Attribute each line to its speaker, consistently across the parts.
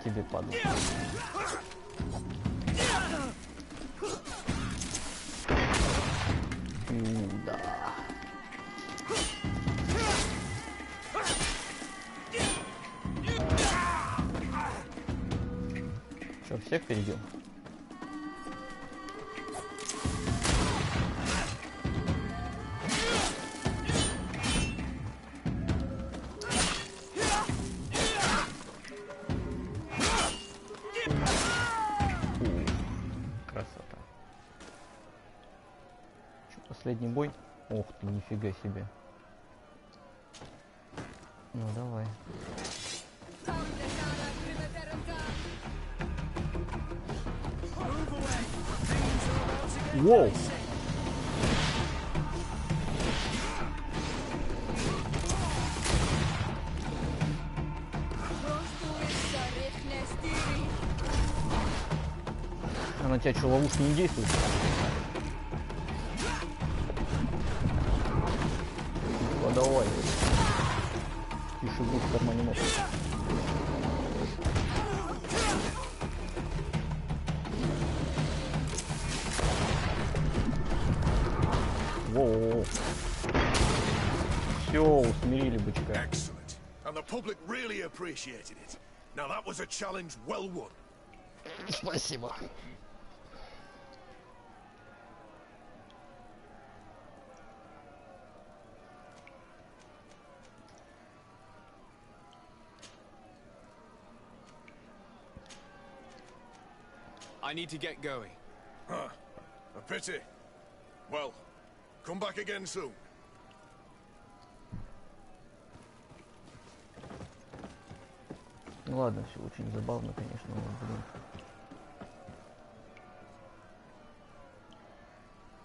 Speaker 1: тебе, падла. Да. Что, всех перебил? Красота. Что, последний бой? Ох ты, нифига себе. Ну давай. Воу! А на тебя что, ловушки не действуют? Ну, давай. Пиши в кармане ног. Воу. Все, усмирили бычка.
Speaker 2: Excellent. And the public really appreciated it. Now that was a challenge well won.
Speaker 1: Спасибо.
Speaker 3: I need to get going.
Speaker 2: Huh. A pity. Well, come back again soon.
Speaker 1: Ну ладно, все очень забавно, конечно, но, блин.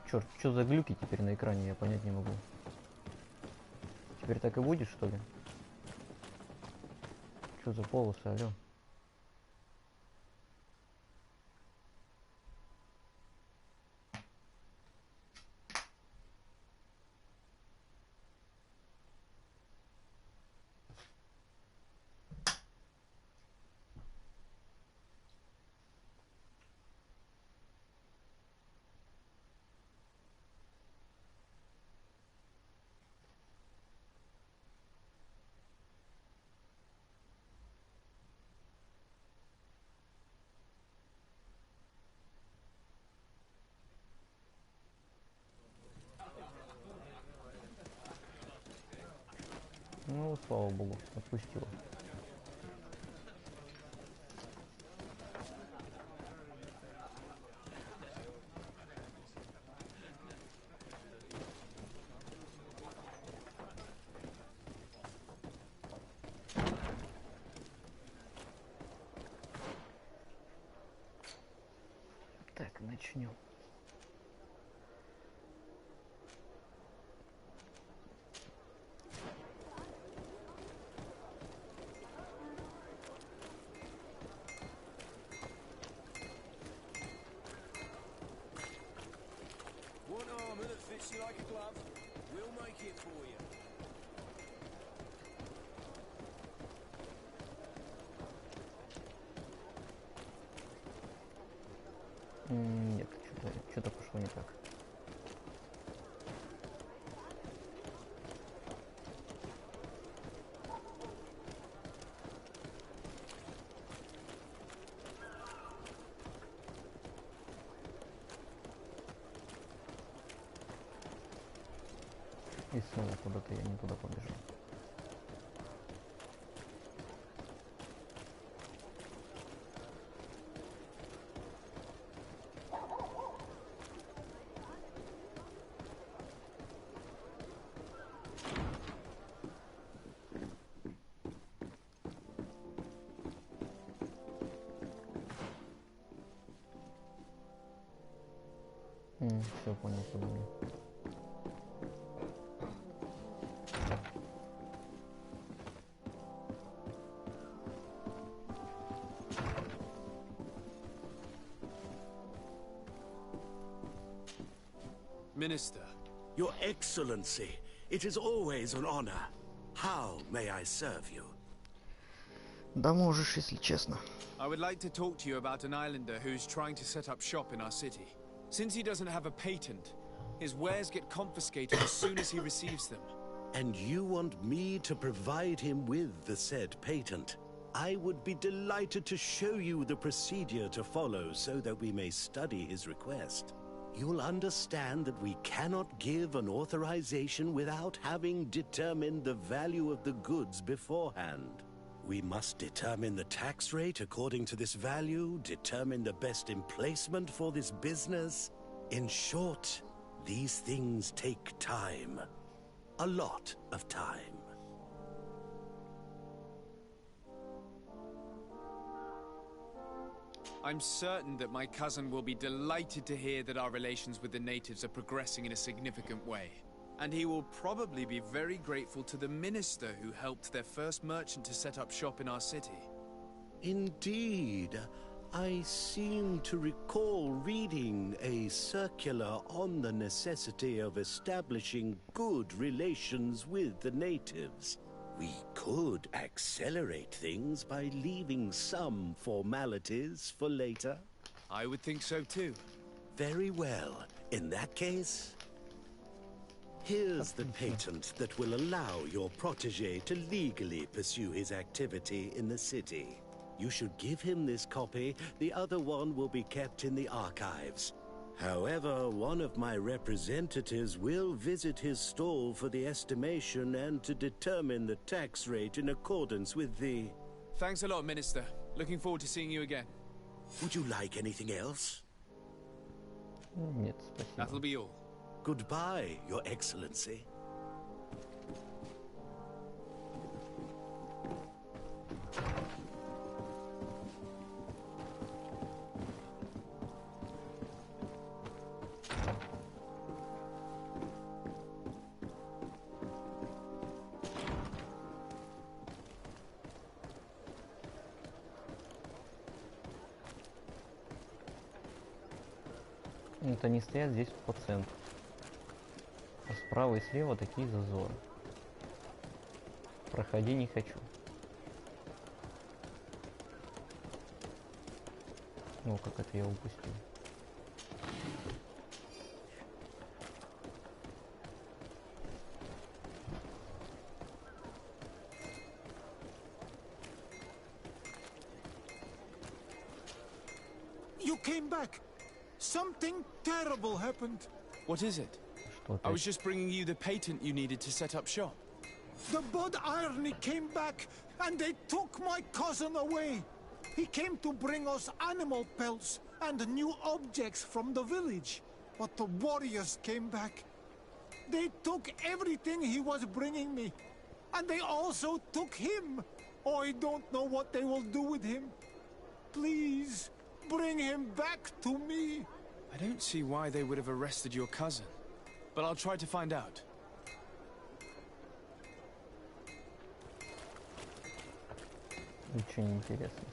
Speaker 1: Черт, что за глюки теперь на экране, я понять не могу. Теперь так и будет, что ли? Что за полосы, алё? Ну, слава богу, отпустила. Так, начнем. Нет, что-то пошло не так. И снова куда-то я не туда побежал. Все понял, подумал.
Speaker 3: Minister.
Speaker 4: Your Excellency, it is always an honor. How may I serve you?
Speaker 1: Да можешь, если честно.
Speaker 3: I would like to talk to you about an islander who's trying to set up shop in our city. Since he doesn't have a patent, his wares get confiscated as soon as he receives them.
Speaker 4: And you want me to provide him with the said patent? I would be delighted to show you the procedure to follow so that we may study his request. You'll understand that we cannot give an authorization without having determined the value of the goods beforehand. We must determine the tax rate according to this value, determine the best emplacement for this business. In short, these things take time. A lot of time.
Speaker 3: I'm certain that my cousin will be delighted to hear that our relations with the natives are progressing in a significant way. And he will probably be very grateful to the minister who helped their first merchant to set up shop in our city.
Speaker 4: Indeed. I seem to recall reading a circular on the necessity of establishing good relations with the natives. We could accelerate things by leaving some formalities for later.
Speaker 3: I would think so too.
Speaker 4: Very well. In that case, here's the patent that will allow your protege to legally pursue his activity in the city. You should give him this copy. The other one will be kept in the archives. However, one of my representatives will visit his stall for the estimation and to determine the tax rate in accordance with the...
Speaker 3: Thanks a lot, Minister. Looking forward to seeing you again.
Speaker 4: Would you like anything else?
Speaker 1: Нет, спасибо.
Speaker 3: That'll be all.
Speaker 4: Goodbye, Your Excellency.
Speaker 1: Вот они стоят здесь по центру. А справа и слева такие зазоры. Проходи не хочу. Ну, как это я упустил.
Speaker 5: You came back. Something terrible happened.
Speaker 3: What is it?
Speaker 1: Что
Speaker 3: I was
Speaker 1: опять?
Speaker 3: just bringing you the patent you needed to set up shop.
Speaker 5: The Bud Irony came back, and they took my cousin away. He came to bring us animal pelts and new objects from the village. But the warriors came back. They took everything he was bringing me. And they also took him. Oh, I don't know what they will do with him. Please, bring him back to me.
Speaker 3: I don't see why they would have arrested your cousin, but I'll try to find out.
Speaker 1: Ничего не интересно.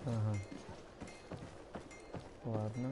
Speaker 1: Ага. Ладно.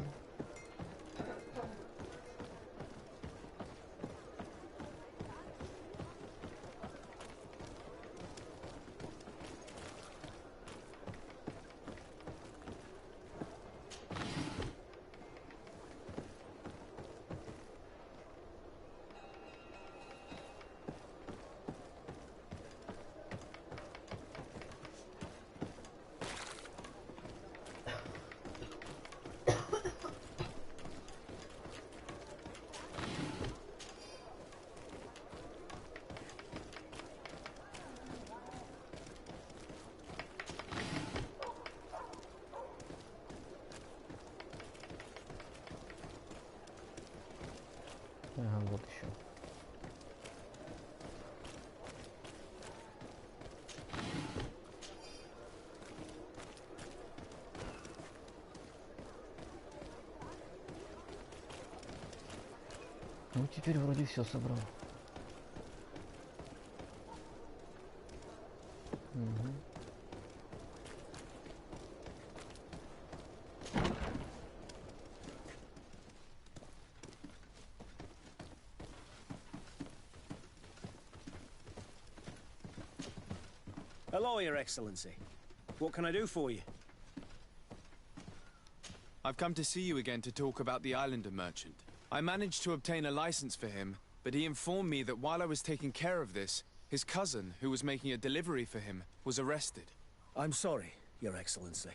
Speaker 1: Ну, теперь вроде все собрал. Угу.
Speaker 6: Hello, Your Excellency. What can I do for you?
Speaker 3: I've come to see you again to talk about the Islander merchant. I managed to obtain a license for him, but he informed me that while I was taking care of this, his cousin, who was making a delivery for him, was arrested.
Speaker 6: I'm sorry, Your Excellency.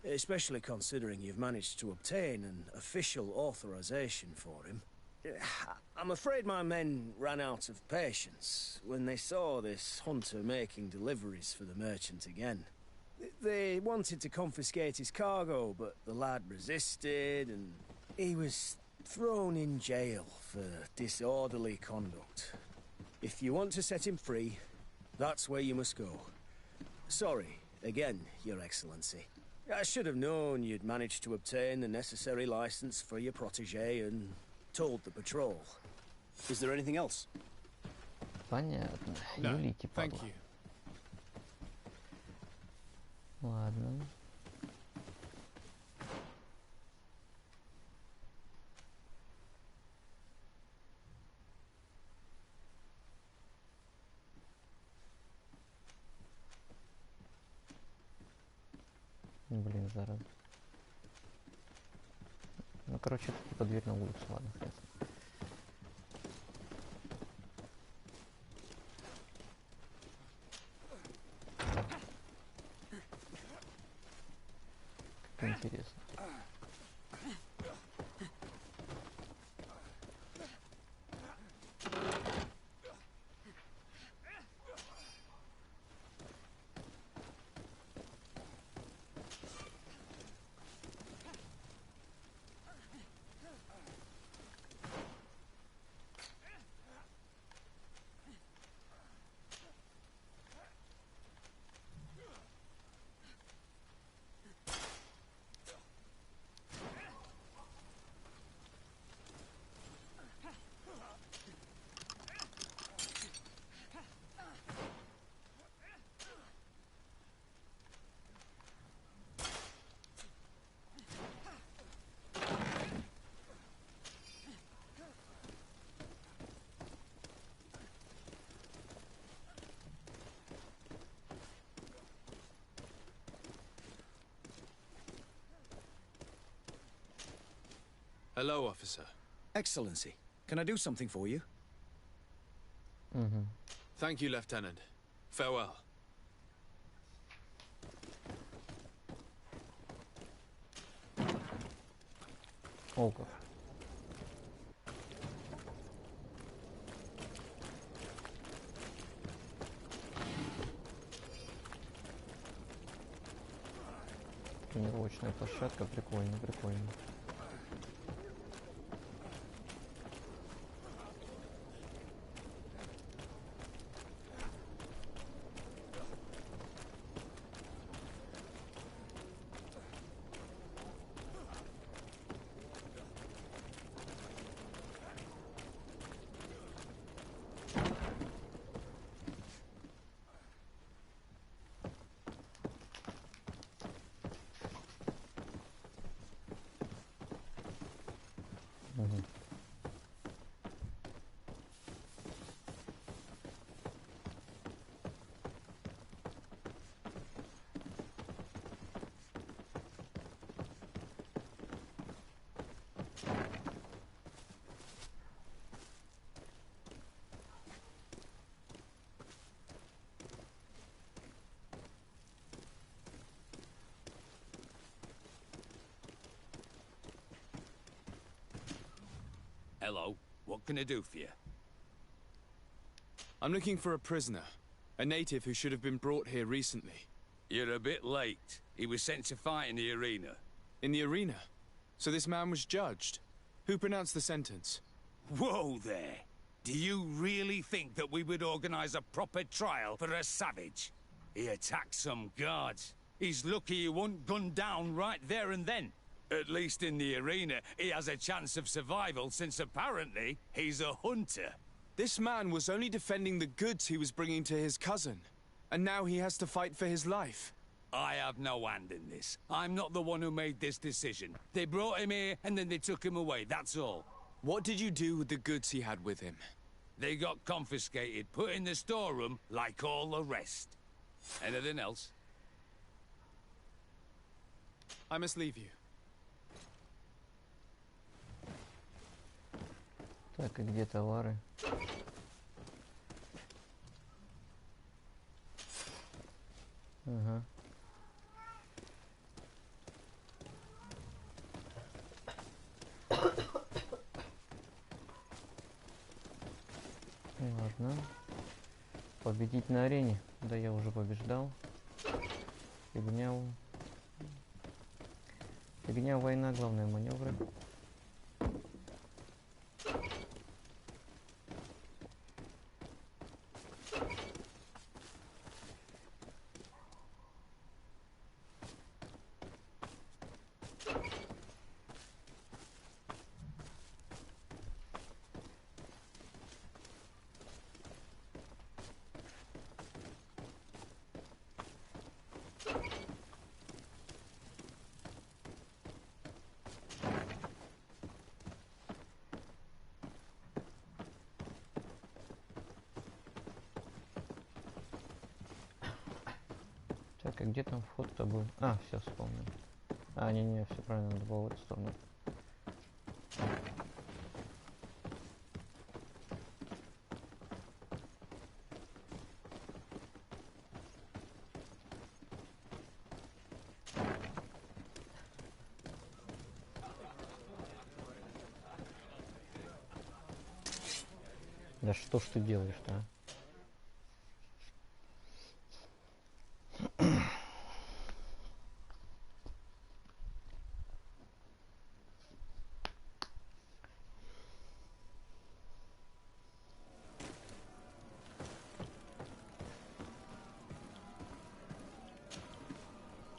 Speaker 6: Especially considering you've managed to obtain an official authorization for him. I'm afraid my men ran out of patience when they saw this hunter making deliveries for the merchant again. They wanted to confiscate his cargo, but the lad resisted, and he was thrown in jail for disorderly conduct. If you want to set him free, that's where you must go. Sorry, again, Your Excellency. I should have known you'd managed to obtain the necessary license for your protege and told the patrol. Is there anything else?
Speaker 1: Понятно.
Speaker 3: No,
Speaker 1: Юлики,
Speaker 3: thank
Speaker 1: падла.
Speaker 3: you.
Speaker 1: Ладно. Блин, зараза. Ну, короче, это типа дверь на улицу, ладно, хрен. Как интересно.
Speaker 3: Hello, officer.
Speaker 6: Excellency, can I do something for you?
Speaker 1: Угу.
Speaker 3: Thank you, Lieutenant. Farewell.
Speaker 1: О, как. Тренировочная площадка, прикольно, прикольно. Угу.
Speaker 7: Hello, what can I do for you?
Speaker 3: I'm looking for a prisoner. A native who should have been brought here recently.
Speaker 7: You're a bit late. He was sent to fight in the arena.
Speaker 3: In the arena? So this man was judged? Who pronounced the sentence?
Speaker 7: Whoa there! Do you really think that we would organize a proper trial for a savage? He attacked some guards. He's lucky he wasn't gunned down right there and then. At least in the arena, he has a chance of survival since apparently he's a hunter.
Speaker 3: This man was only defending the goods he was bringing to his cousin. And now he has to fight for his life.
Speaker 7: I have no hand in this. I'm not the one who made this decision. They brought him here and then they took him away, that's all.
Speaker 3: What did you do with the goods he had with him?
Speaker 7: They got confiscated, put in the storeroom like all the rest. Anything else?
Speaker 3: I must leave you.
Speaker 1: Так, и где товары? Ага. Ладно. Победить на арене. Да, я уже побеждал. Фигня. Фигня, война, главное маневры. Так, а где там вход-то был? А, все вспомнил. А, не, все правильно, надо было в эту сторону. Да что ж ты делаешь-то, а?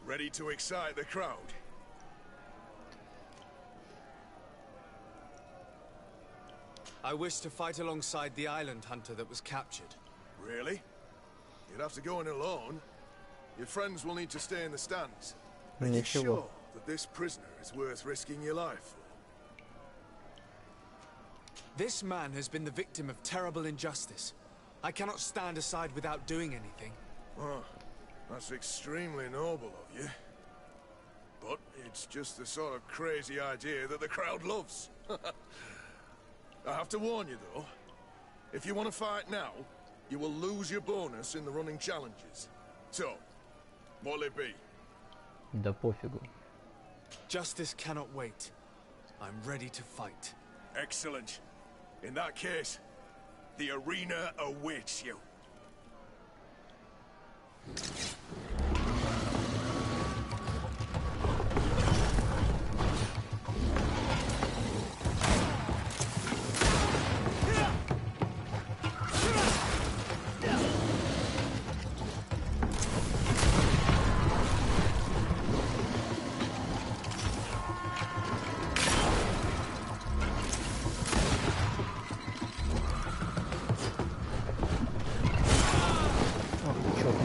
Speaker 2: Ready to excite the crowd?
Speaker 3: I wish to fight alongside the island hunter that was captured.
Speaker 2: Really? You'd have to go in alone. Your friends will need to stay in the stands. Are you sure that this prisoner is worth risking your life for?
Speaker 3: This man has been the victim of terrible injustice. I cannot stand aside without doing anything.
Speaker 2: Oh, that's extremely noble of you. But it's just the sort of crazy idea that the crowd loves. I have to warn you, though. If you want to fight now, you will lose your bonus in the running challenges. So, what'll it be?
Speaker 1: Да пофигу.
Speaker 3: Justice cannot wait. I'm ready to fight.
Speaker 2: Excellent. In that case, the arena awaits you.
Speaker 1: Ох, чёрт.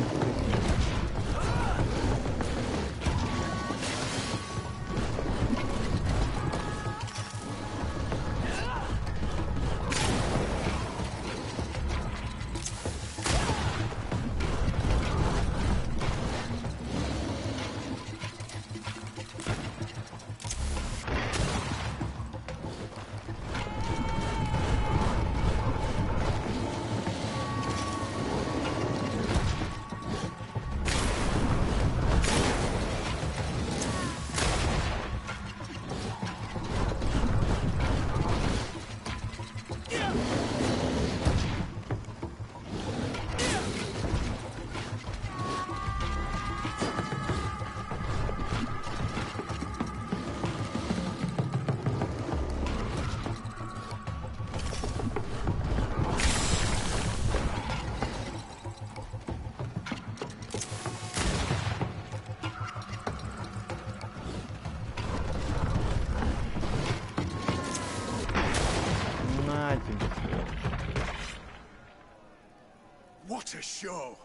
Speaker 2: What a show!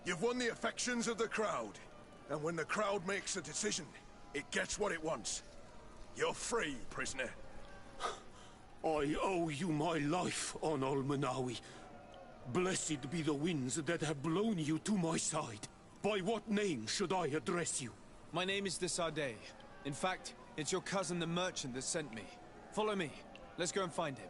Speaker 2: You've won the affections of the crowd. And when the crowd makes a decision, it gets what it wants. You're free, prisoner.
Speaker 8: I owe you my life, Onol Manawi. Blessed be the winds that have blown you to my side. By what name should I address you?
Speaker 3: My name is Desade. In fact, it's your cousin the merchant that sent me. Follow me. Let's go and find him.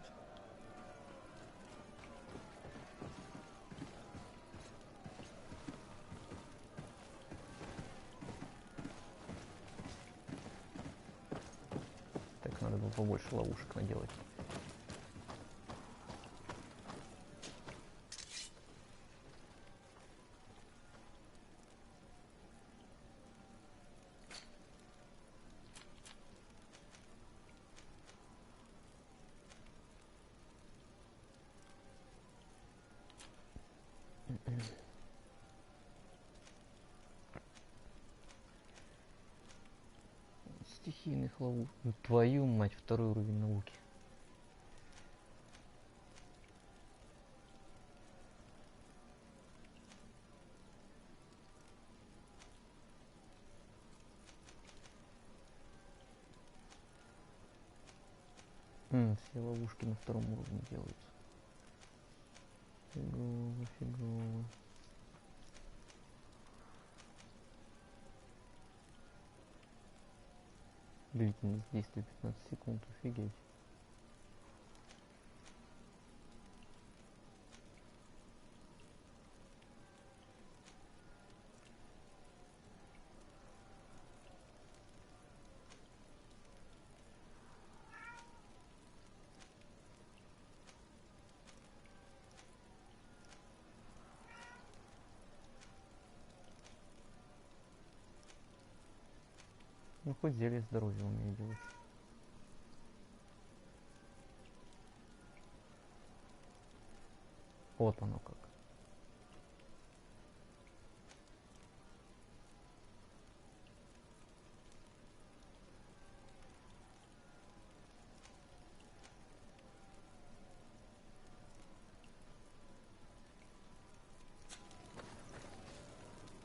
Speaker 1: Так, надо было побольше ловушек наделать. Стихийных ловушек. Твою мать, второй уровень науки. Все ловушки на втором уровне делаются. Фигово, фигово. Длительность действия 15 секунд, офигеть. Ну хоть зелье здоровья умею делать. Вот оно как.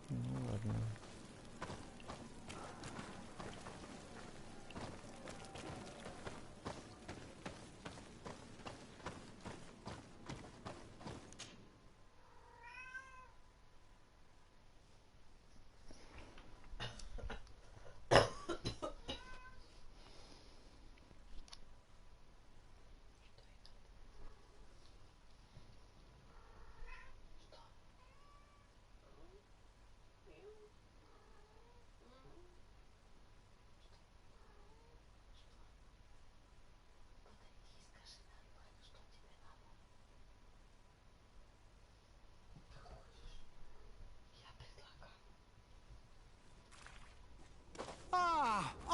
Speaker 1: Ну ладно.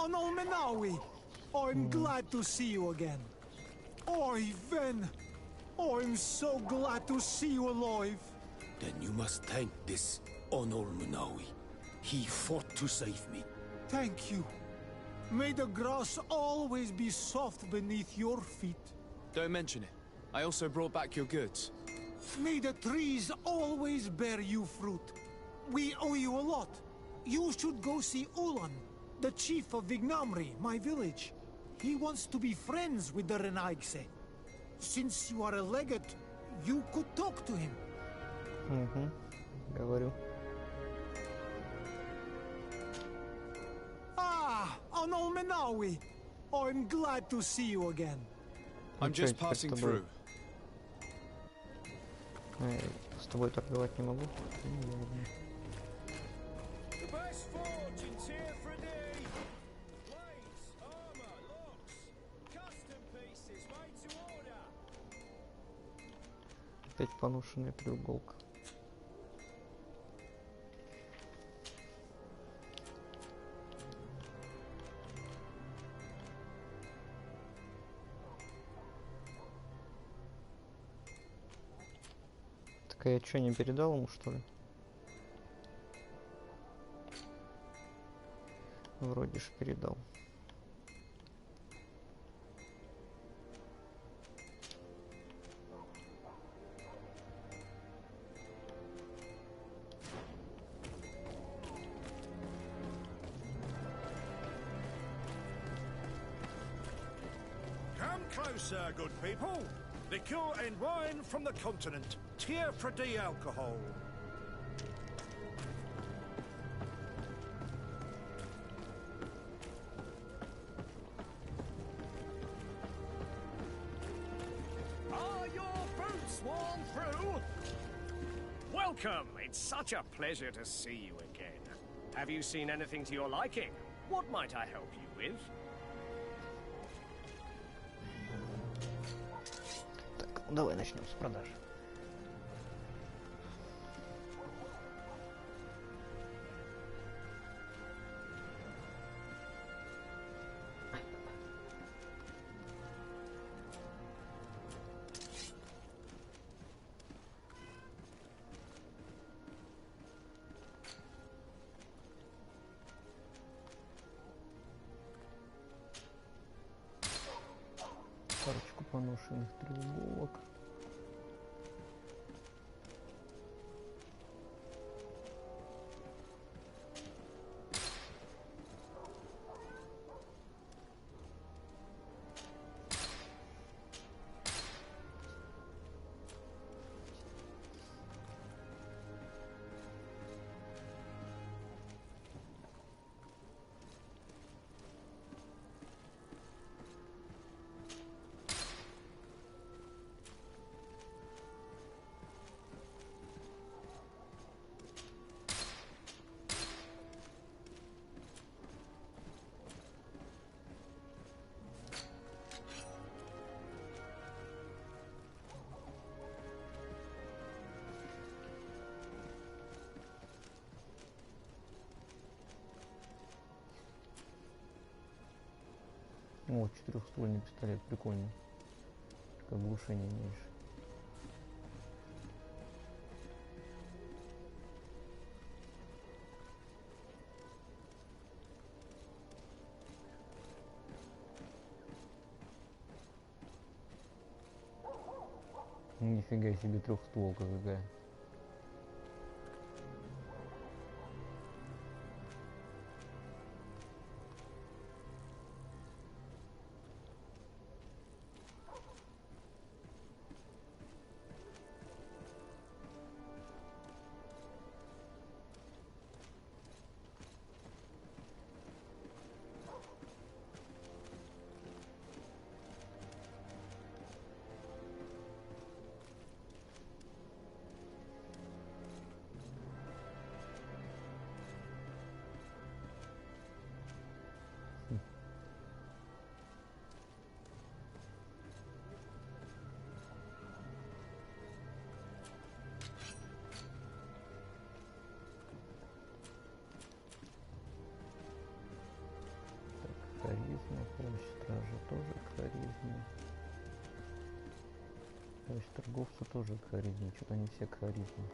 Speaker 5: Onol Menawi! I'm glad to see you again. Oi, Ven! I'm so glad to see you alive.
Speaker 8: Then you must thank this Onol Manawi. He fought to save me.
Speaker 5: Thank you. May the grass always be soft beneath your feet.
Speaker 3: Don't mention it. I also brought back your goods.
Speaker 5: May the trees always bear you fruit. We owe you a lot. You should go see Ulan, the chief of Vignamri, my village. He wants to be friends with the Renaigse. Since you are a legate, you could talk to him.
Speaker 1: Говорю.
Speaker 5: Onol Menawi! I'm glad to see you again.
Speaker 3: I'm just passing through.
Speaker 1: С тобой торговать не могу.
Speaker 6: The best fortunes here for a day. Plates, armor, locks, custom pieces made to order.
Speaker 1: Опять поношенная треуголка. Так я что, не передал ему, что ли? Вроде ж передал.
Speaker 9: closer, good people. Liqueur and wine from the continent. Tier for the alcohol.
Speaker 10: Are your boots worn through? Welcome. It's such a pleasure to see you again. Have you seen anything to your liking? What might I help you with?
Speaker 1: Так, давай начнем с продаж. Парочку поношенных треуголок. О, четырехствольный пистолет, прикольный. Только оглушение меньше. Нифига себе, трехстволка какая. Харизма, помощь стража тоже харизма. Помощь торговцу тоже харизма. Что-то они все харизма.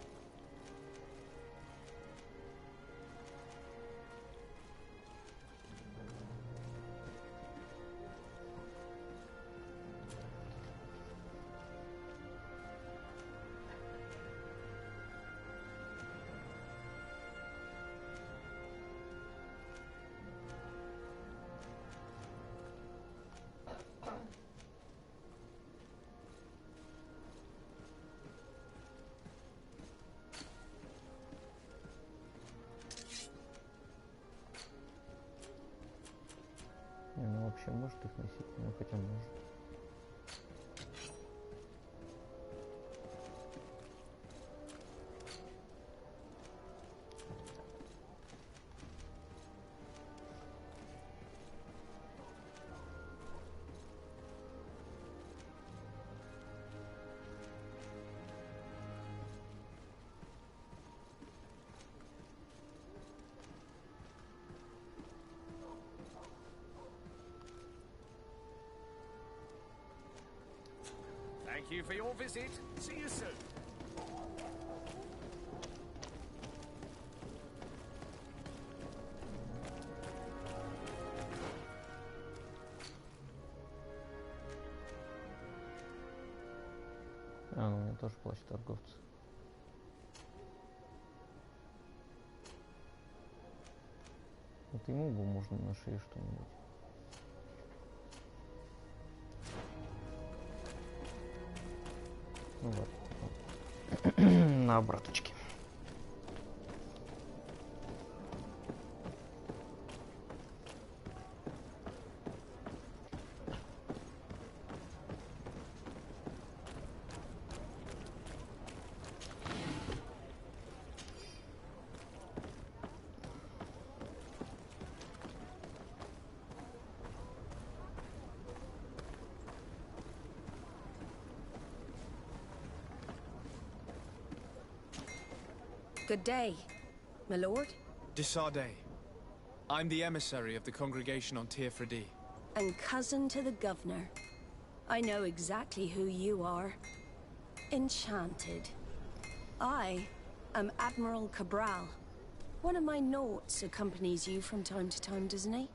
Speaker 1: Ну вообще может их носить, ну хотя может.
Speaker 10: Thank you for your visit. See you soon.
Speaker 1: А, ну у меня тоже плащ торговца. Вот ему бы можно на шее что-нибудь. Ну вот. На обраточке.
Speaker 11: Good day, my lord.
Speaker 3: Desarde. I'm the emissary of the congregation on Tirfredi.
Speaker 11: And cousin to the governor. I know exactly who you are. Enchanted. I am Admiral Cabral. One of my naughts accompanies you from time to time, doesn't he?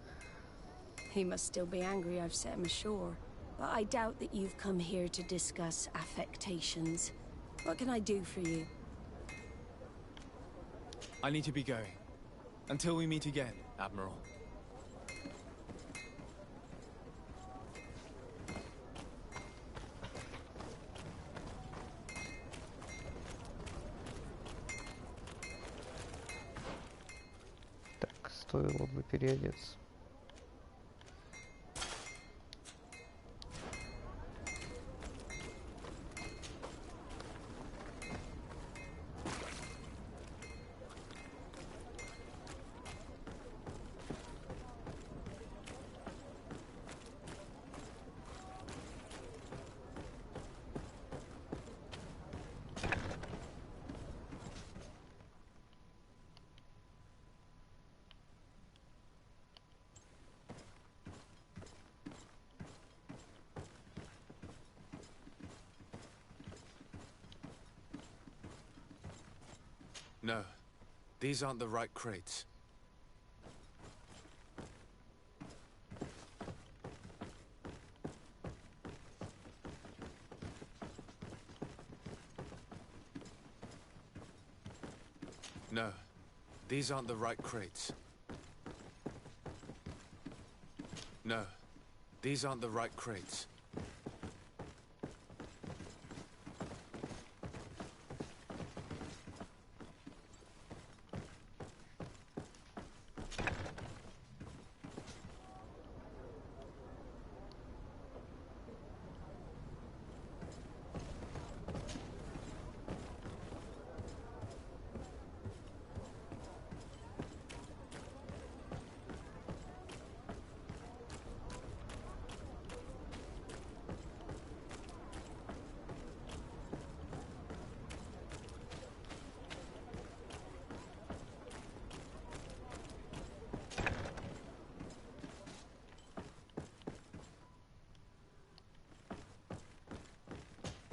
Speaker 11: He must still be angry I've set him ashore. But I doubt that you've come here to discuss affectations. What can I do for you?
Speaker 3: I need to be going. Until we meet again, Admiral.
Speaker 1: Так, стоило бы переодеться.
Speaker 3: No, these aren't the right crates. No, these aren't the right crates. No, these aren't the right crates.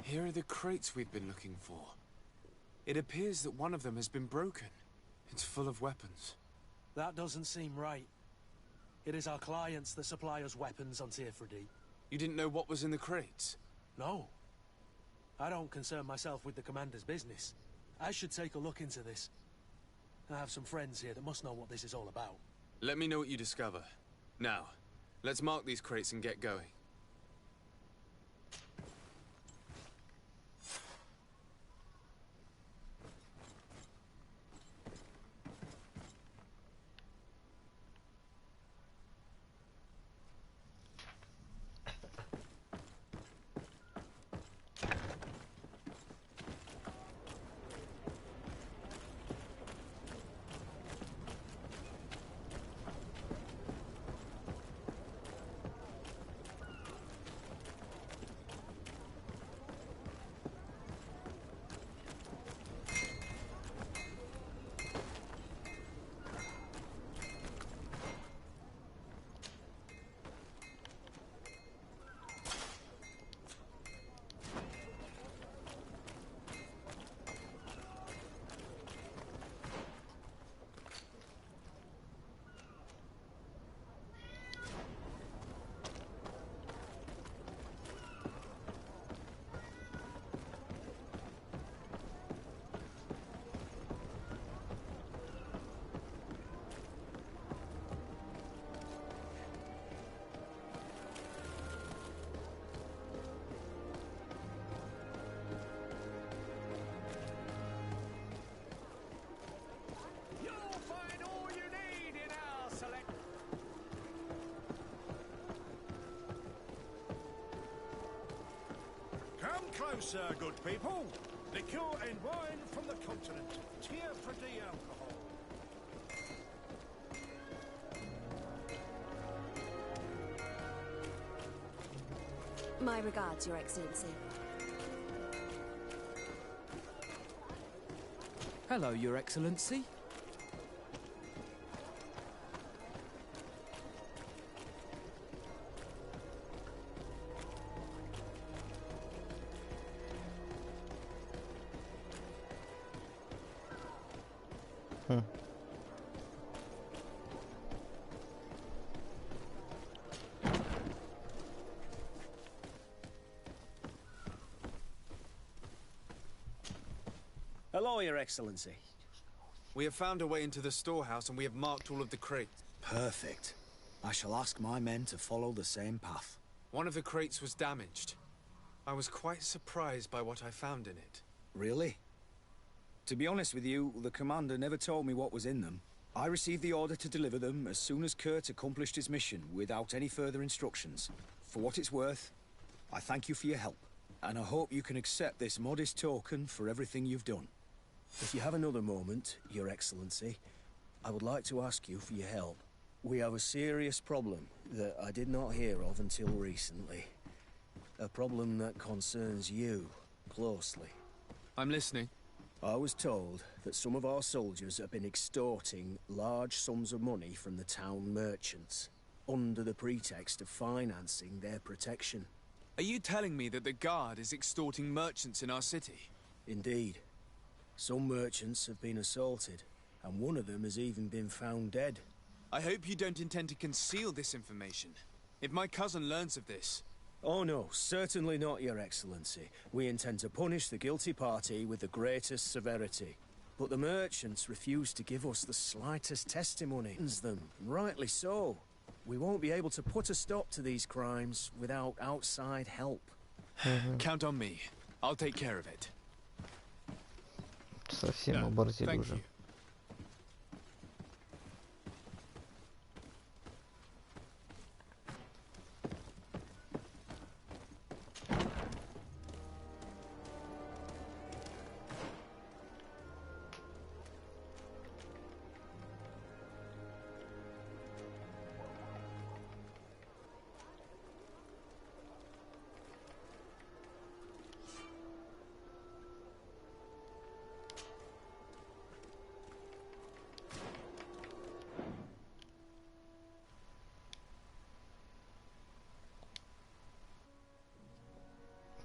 Speaker 3: Here are the crates we've been looking for. It appears that one of them has been broken. It's full of weapons.
Speaker 9: That doesn't seem right. It is our clients that supply us weapons on Tirfredi.
Speaker 3: You didn't know what was in the crates?
Speaker 9: No. I don't concern myself with the commander's business. I should take a look into this. I have some friends here that must know what this is all about.
Speaker 3: Let me know what you discover. Now, let's mark these crates and get going.
Speaker 12: Hello, sir, good people. Liqueur and wine from the continent. Tier for the alcohol.
Speaker 11: My regards, Your Excellency.
Speaker 13: Hello, Your Excellency.
Speaker 6: Hello, Your Excellency.
Speaker 3: We have found a way into the storehouse and we have marked all of the crates.
Speaker 6: Perfect. I shall ask my men to follow the same path.
Speaker 3: One of the crates was damaged. I was quite surprised by what I found in it.
Speaker 6: Really? To be honest with you, the commander never told me what was in them. I received the order to deliver them as soon as Kurt accomplished his mission without any further instructions. For what it's worth, I thank you for your help, and I hope you can accept this modest token for everything you've done. If you have another moment, Your Excellency, I would like to ask you for your help. We have a serious problem that I did not hear of until recently. A problem that concerns you closely.
Speaker 3: I'm listening.
Speaker 6: I was told that some of our soldiers have been extorting large sums of money from the town merchants, under the pretext of financing their protection.
Speaker 3: Are you telling me that the Guard is extorting merchants in our city?
Speaker 6: Indeed. Some merchants have been assaulted, and one of them has even been found dead.
Speaker 3: I hope you don't intend to conceal this information. If my cousin learns of this...
Speaker 6: Oh no, certainly not, Your Excellency. We intend to punish the guilty party with the greatest severity. But the merchants refuse to give us the slightest testimony. Them, rightly so. We won't be able to put a stop to these crimes without outside help.
Speaker 3: Count on me. I'll take care of it.
Speaker 1: Совсем оборзели уже.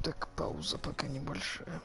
Speaker 1: Так, пауза пока небольшая.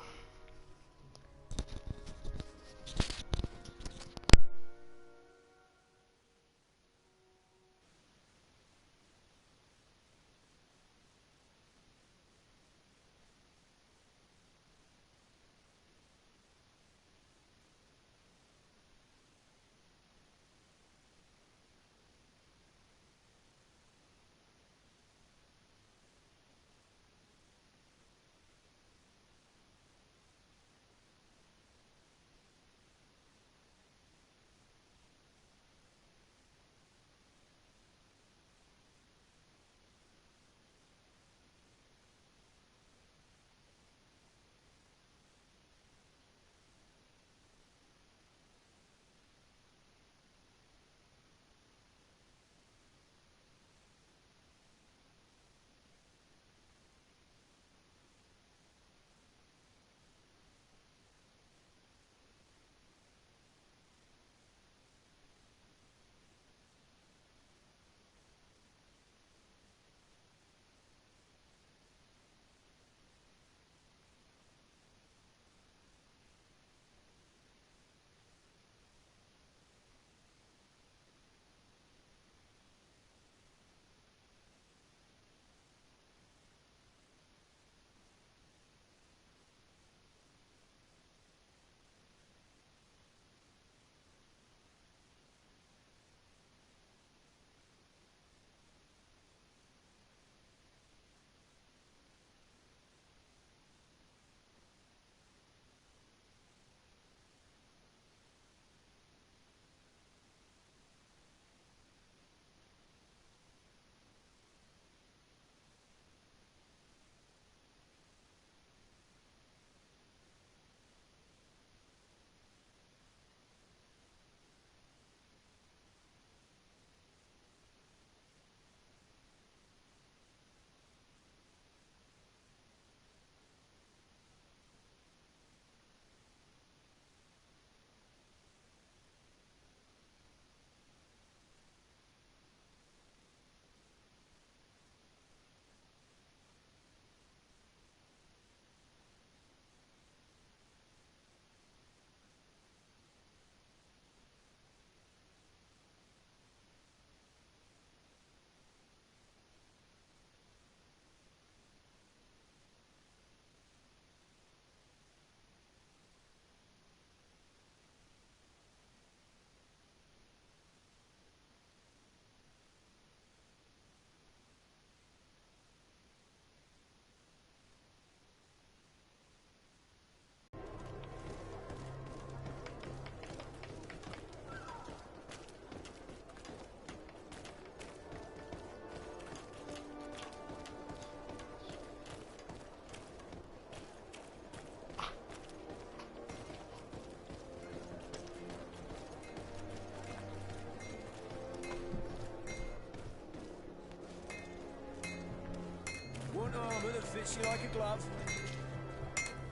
Speaker 6: fits you like a glove.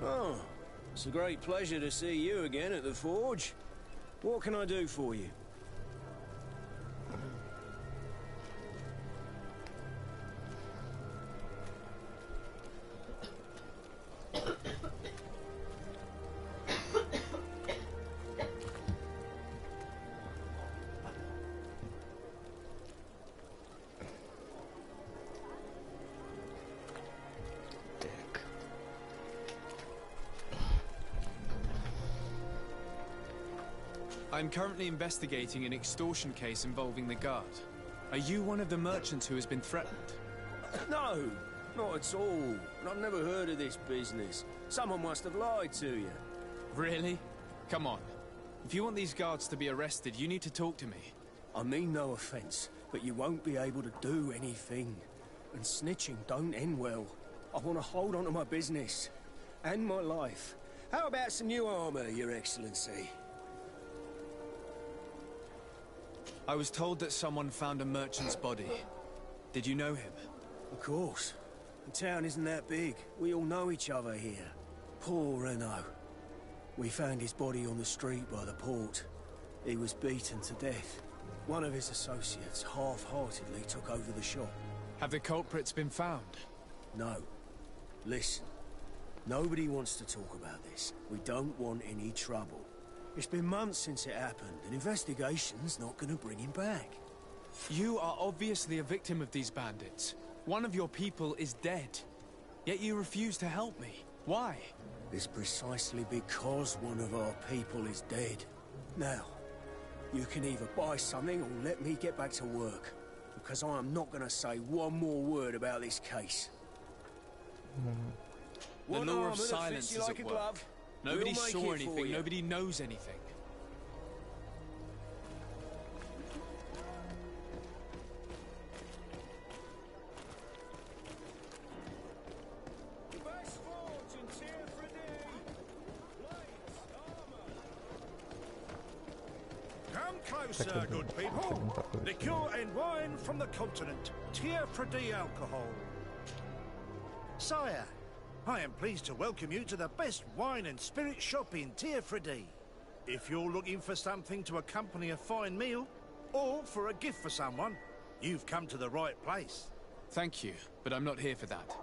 Speaker 6: Oh, it's a great pleasure to see you again at the forge. What can I do for you?
Speaker 3: I'm currently investigating an extortion case involving the Guard. Are you one of the merchants who has been threatened?
Speaker 6: No, not at all. I've never heard of this business. Someone must have lied to you.
Speaker 3: Really? Come on. If you want these guards to be arrested, you need to talk to me.
Speaker 6: I mean no offense, but you won't be able to do anything. And snitching don't end well. I want to hold on to my business. And my life. How about some new armor, Your Excellency?
Speaker 3: I was told that someone found a merchant's body. Did you know him?
Speaker 6: Of course. The town isn't that big. We all know each other here. Poor Renault. We found his body on the street by the port. He was beaten to death. One of his associates half-heartedly took over the shop.
Speaker 3: Have the culprits been found?
Speaker 6: No. Listen. Nobody wants to talk about this. We don't want any trouble. It's been months since it happened. An investigation's not gonna bring him back.
Speaker 3: You are obviously a victim of these bandits. One of your people is dead. Yet you refuse to help me. Why?
Speaker 6: It's precisely because one of our people is dead. Now, you can either buy something or let me get back to work. Because I am not gonna say one more word about this case.
Speaker 3: The
Speaker 6: One
Speaker 3: law
Speaker 6: armor
Speaker 3: of
Speaker 6: that
Speaker 3: silence
Speaker 6: fits you
Speaker 3: is
Speaker 6: like
Speaker 3: at
Speaker 6: a
Speaker 3: work.
Speaker 6: glove.
Speaker 3: Nobody
Speaker 6: We'll make
Speaker 3: saw
Speaker 6: it for
Speaker 3: anything,
Speaker 6: you.
Speaker 3: nobody knows anything.
Speaker 12: Come closer, good people. Liqueur and wine from the continent. Tier for D alcohol. Sire, I am pleased to welcome you to the best wine and spirit shop in Tier for D. If you're looking for something to accompany a fine meal, or for a gift for someone, you've come to the right place.
Speaker 3: Thank you, but I'm not here for that.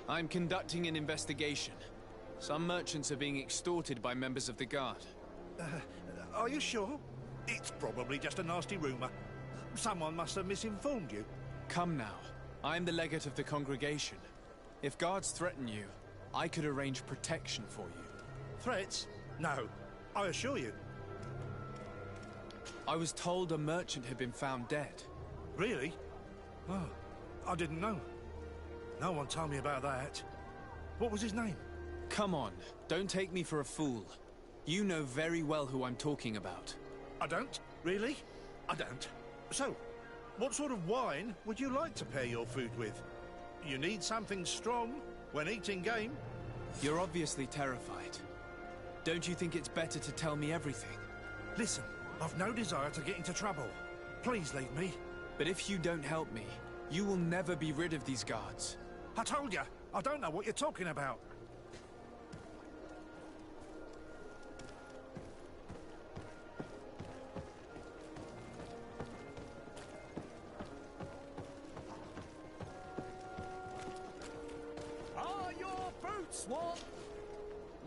Speaker 3: I'm conducting an investigation. Some merchants are being extorted by members of the Guard.
Speaker 12: Are you sure? It's probably just a nasty rumor. Someone must have misinformed you.
Speaker 3: Come now. I'm the legate of the congregation. If guards threaten you, I could arrange protection for you.
Speaker 12: Threats? No, I assure you.
Speaker 3: I was told a merchant had been found dead.
Speaker 12: Really? Oh, I didn't know. No one told me about that. What was his name?
Speaker 3: Come on, don't take me for a fool. You know very well who I'm talking about.
Speaker 12: I don't? Really? I don't. So, what sort of wine would you like to pair your food with? You need something strong when eating game?
Speaker 3: You're obviously terrified. Don't you think it's better to tell me everything?
Speaker 12: Listen, I've no desire to get into trouble. Please leave me.
Speaker 3: But if you don't help me, you will never be rid of these guards.
Speaker 12: I told you, I don't know what you're talking about.
Speaker 10: Are your boots warm?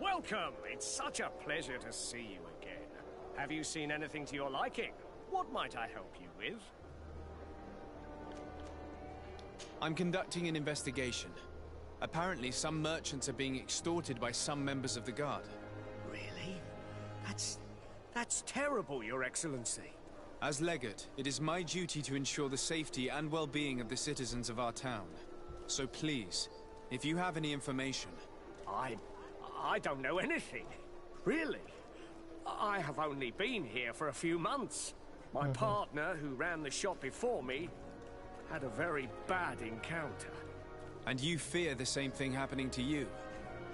Speaker 10: Welcome! It's such a pleasure to see you again. Have you seen anything to your liking? What might I help you with?
Speaker 3: I'm conducting an investigation. Apparently, some merchants are being extorted by some members of the Guard.
Speaker 10: Really? That's terrible, Your Excellency.
Speaker 3: As legate, it is my duty to ensure the safety and well-being of the citizens of our town. So please, if you have any information...
Speaker 10: I don't know anything. Really? I have only been here for a few months. My partner, who ran the shop before me, had a very bad encounter.
Speaker 3: And you fear the same thing happening to you?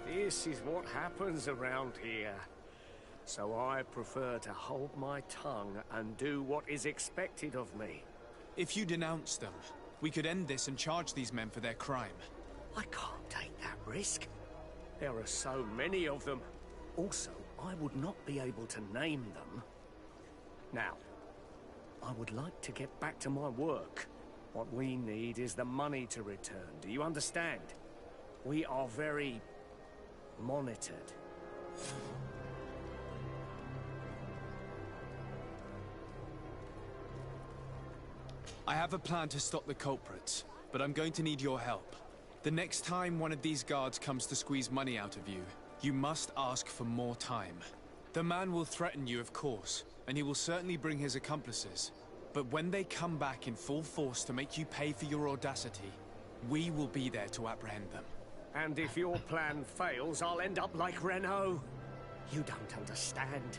Speaker 10: This is what happens around here. So I prefer to hold my tongue and do what is expected of me.
Speaker 3: If you denounce them, We could end this and charge these men for their crime.
Speaker 10: I can't take that risk. There are so many of them. Also, I would not be able to name them. Now, I would like to get back to my work. What we need is the money to return. Do you understand? We are very monitored.
Speaker 3: I have a plan to stop the culprits, but I'm going to need your help. The next time one of these guards comes to squeeze money out of you, you must ask for more time. The man will threaten you, of course, and he will certainly bring his accomplices. But when they come back in full force to make you pay for your audacity, we will be there to apprehend them.
Speaker 10: And if your plan fails, I'll end up like Renault. You don't understand.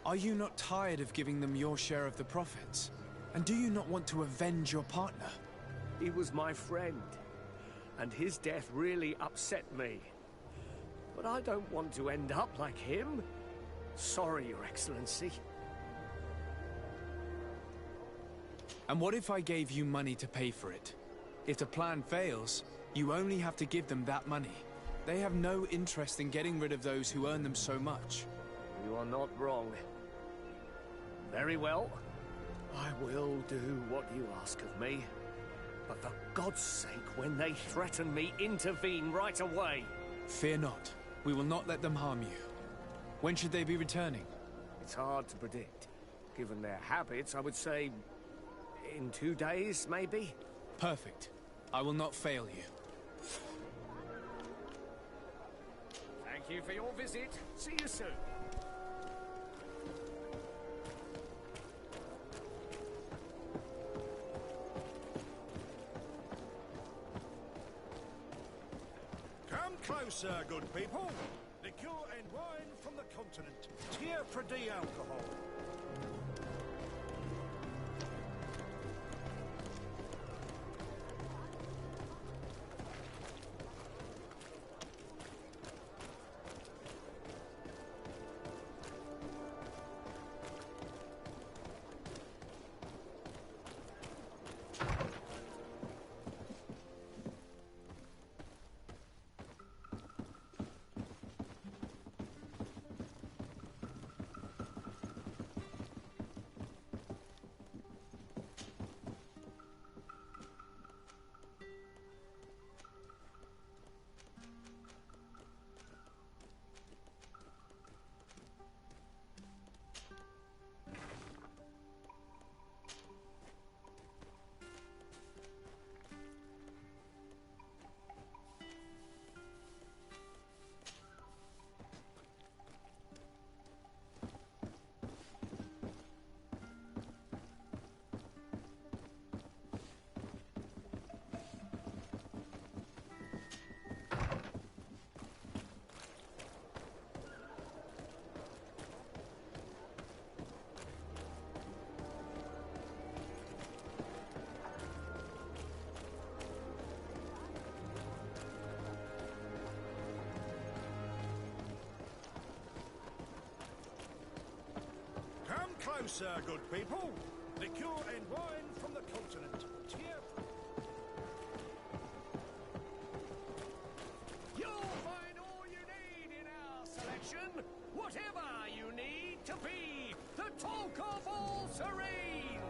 Speaker 3: Are you not tired of giving them your share of the profits? And do you not want to avenge your partner?
Speaker 10: He was my friend, and his death really upset me. But I don't want to end up like him. Sorry, Your Excellency.
Speaker 3: And what if I gave you money to pay for it? If the plan fails, you only have to give them that money. They have no interest in getting rid of those who earn them so much.
Speaker 10: You are not wrong. Very well. I will do what you ask of me. But for God's sake, when they threaten me, intervene right away.
Speaker 3: Fear not. We will not let them harm you. When should they be returning?
Speaker 10: It's hard to predict. Given their habits, I would say in 2 days, maybe?
Speaker 3: Perfect. I will not fail you.
Speaker 10: Thank you for your visit. See you soon.
Speaker 12: Come closer, good people. Liqueur and wine from the continent. Tier for D alcohol. Closer, good people. Liqueur and wine from the continent. Tier.
Speaker 10: You'll find all you need in our selection. Whatever you need to be the talk of all Serene.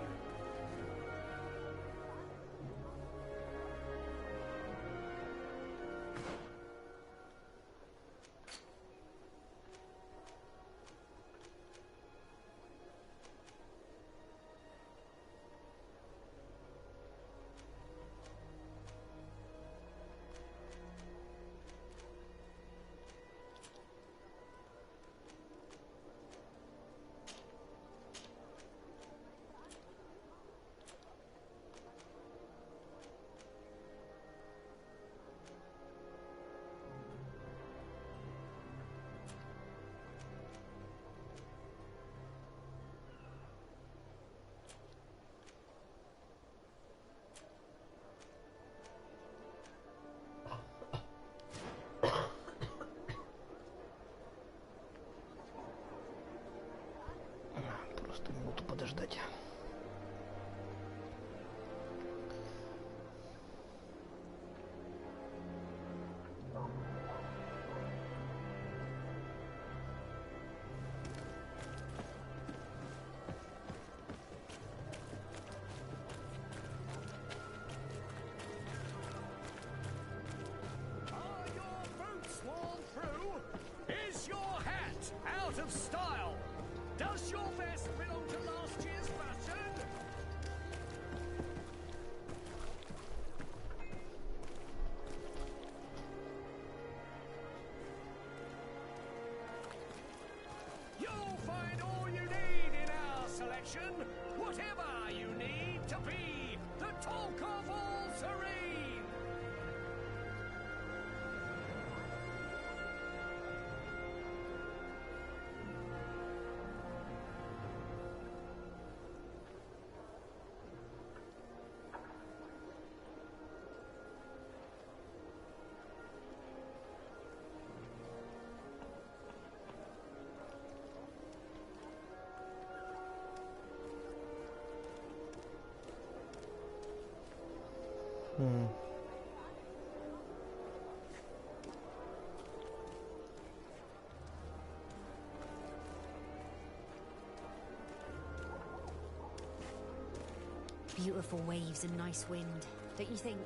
Speaker 10: Must your vest belong to last year's fashion? You'll find all you need in our selection. Whatever you need to be the talk of all Serene.
Speaker 14: Beautiful waves and nice wind, don't you think?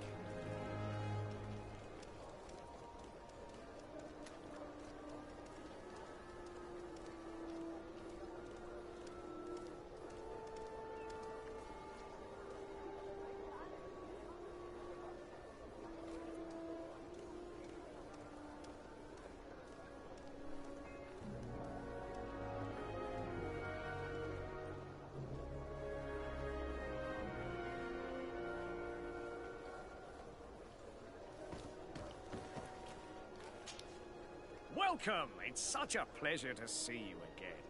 Speaker 10: Welcome! It's such a pleasure to see you again.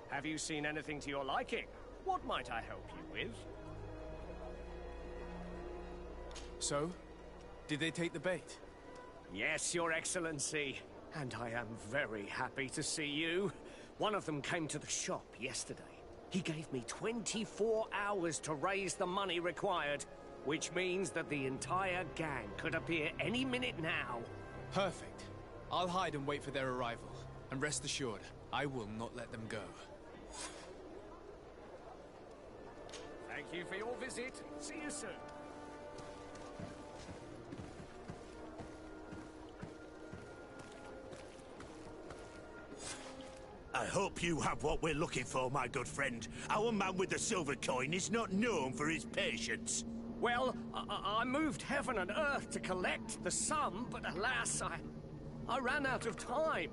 Speaker 10: Have you seen anything to your liking? What might I help you with?
Speaker 3: So? Did they take the bait?
Speaker 10: Yes, Your Excellency. And I am very happy to see you. One of them came to the shop yesterday. He gave me 24 hours to raise the money required, which means that the entire gang could appear any minute now.
Speaker 3: Perfect. I'll hide and wait for their arrival. And rest assured, I will not let them go.
Speaker 10: Thank you for your visit. See you soon.
Speaker 4: I hope you have what we're looking for, my good friend. Our man with the silver coin is not known for his patience.
Speaker 10: Well, I moved heaven and earth to collect the sum, but alas, I ran out of time.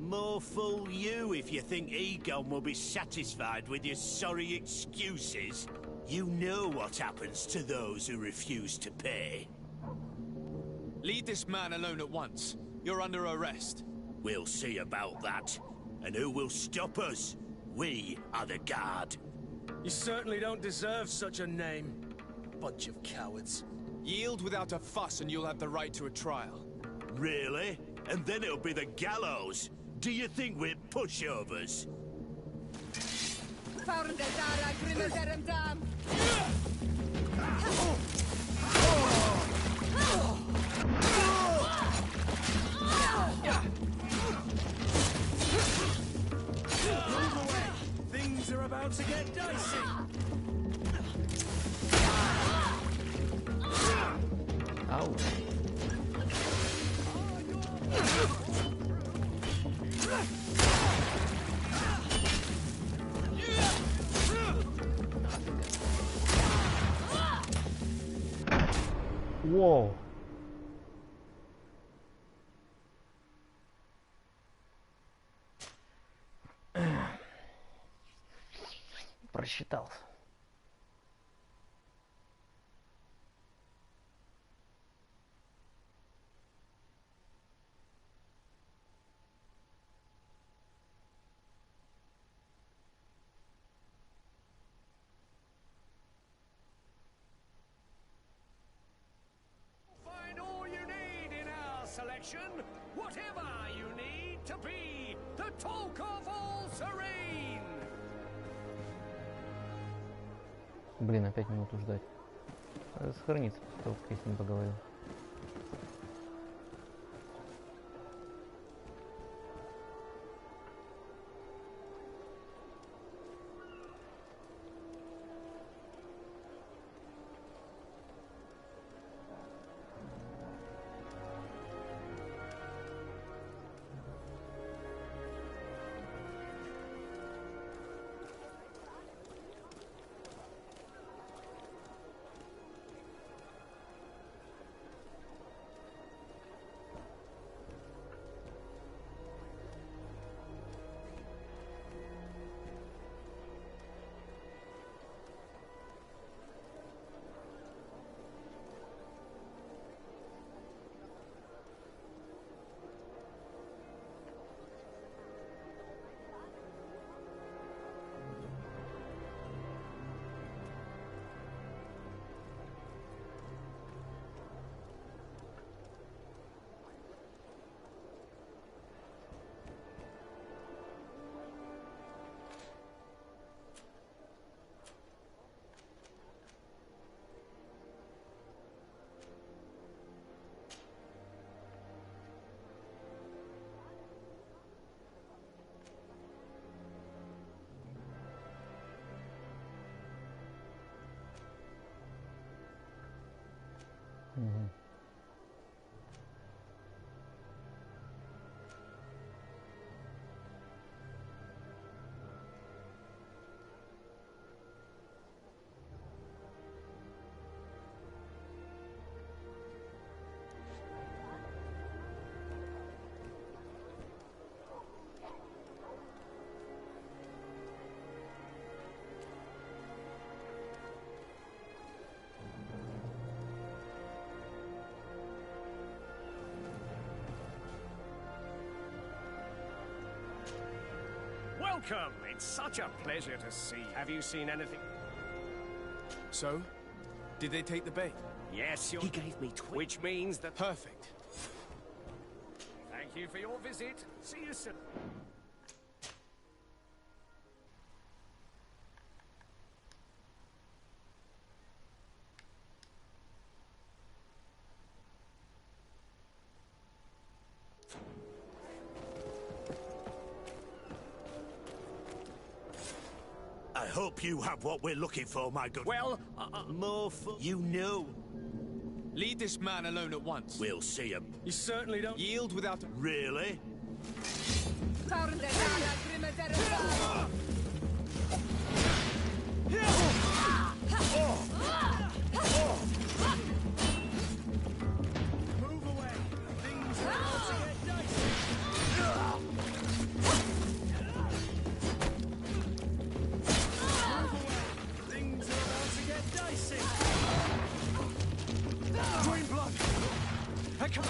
Speaker 4: More fool you if you think Egon will be satisfied with your sorry excuses. You know what happens to those who refuse to pay.
Speaker 3: Leave this man alone at once. You're under arrest.
Speaker 4: We'll see about that. And who will stop us? We are the guard.
Speaker 6: You certainly don't deserve such a name. Bunch of cowards.
Speaker 3: Yield without a fuss and you'll have the right to a trial.
Speaker 4: Really? And then it'll be the gallows. Do you think we're pushovers?
Speaker 6: Things are about to get dicey.
Speaker 1: Ow. Whoa. Просчитался.
Speaker 10: Find all you need in our selection. Whatever you need to be the talk of all Serene.
Speaker 1: Блин, опять минуту ждать. Надо сохраниться после того, как я с ним поговорил. Угу.
Speaker 10: Welcome! It's such a pleasure to see you. Have you seen anything?
Speaker 3: So? Did they take the bait?
Speaker 10: Yes,
Speaker 6: He gave me
Speaker 10: which means that...
Speaker 3: Perfect.
Speaker 10: Thank you for your visit. See you soon.
Speaker 4: I hope you have what we're looking for, my good...
Speaker 10: Well,
Speaker 4: more for... You know.
Speaker 3: Lead this man alone at once.
Speaker 4: We'll see him.
Speaker 10: you certainly don't...
Speaker 3: Yield without...
Speaker 4: Really?
Speaker 10: Move away. Things are about to get dicey. Move away. Things are about to get dicey. Green blood. Hey, come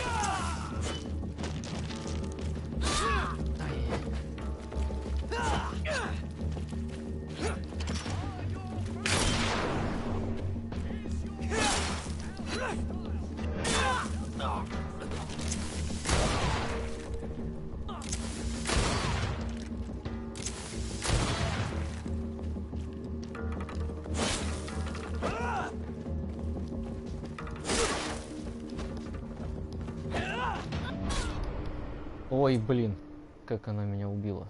Speaker 1: Ой, блин, как она меня убила.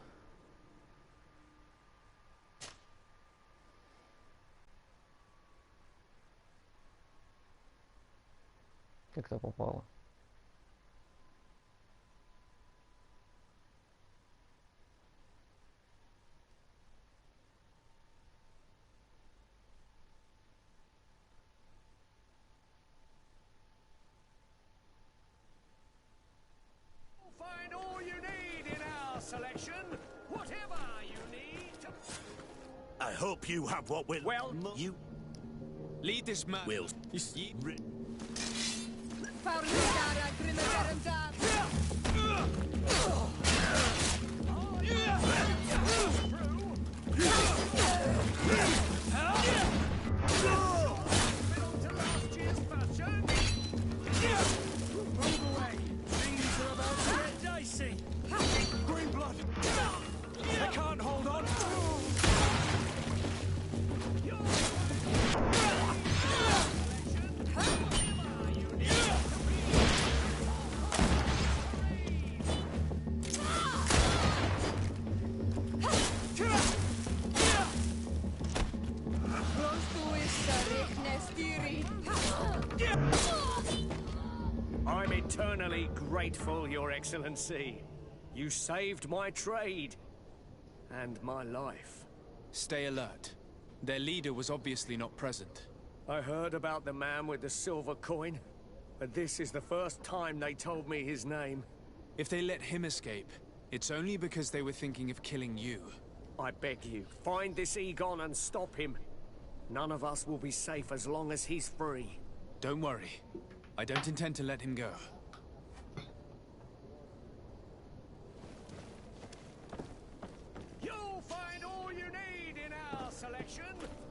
Speaker 1: Как-то попало.
Speaker 10: Find all you need in our selection. Whatever you need to...
Speaker 4: I hope you have what we're...
Speaker 10: Well,
Speaker 4: you...
Speaker 3: Lead this man...
Speaker 4: Will...
Speaker 10: Move away. Things are about to get dicey. Green blood. I can't hold on. I'm eternally grateful, Your Excellency. You saved my trade. And my life.
Speaker 3: Stay alert. Their leader was obviously not present.
Speaker 10: I heard about the man with the silver coin, but this is the first time they told me his name.
Speaker 3: If they let him escape, it's only because they were thinking of killing you.
Speaker 10: I beg you, find this Egon and stop him. None of us will be safe as long as he's free.
Speaker 3: Don't worry. I don't intend to let him go.
Speaker 10: You'll find all you need in our selection.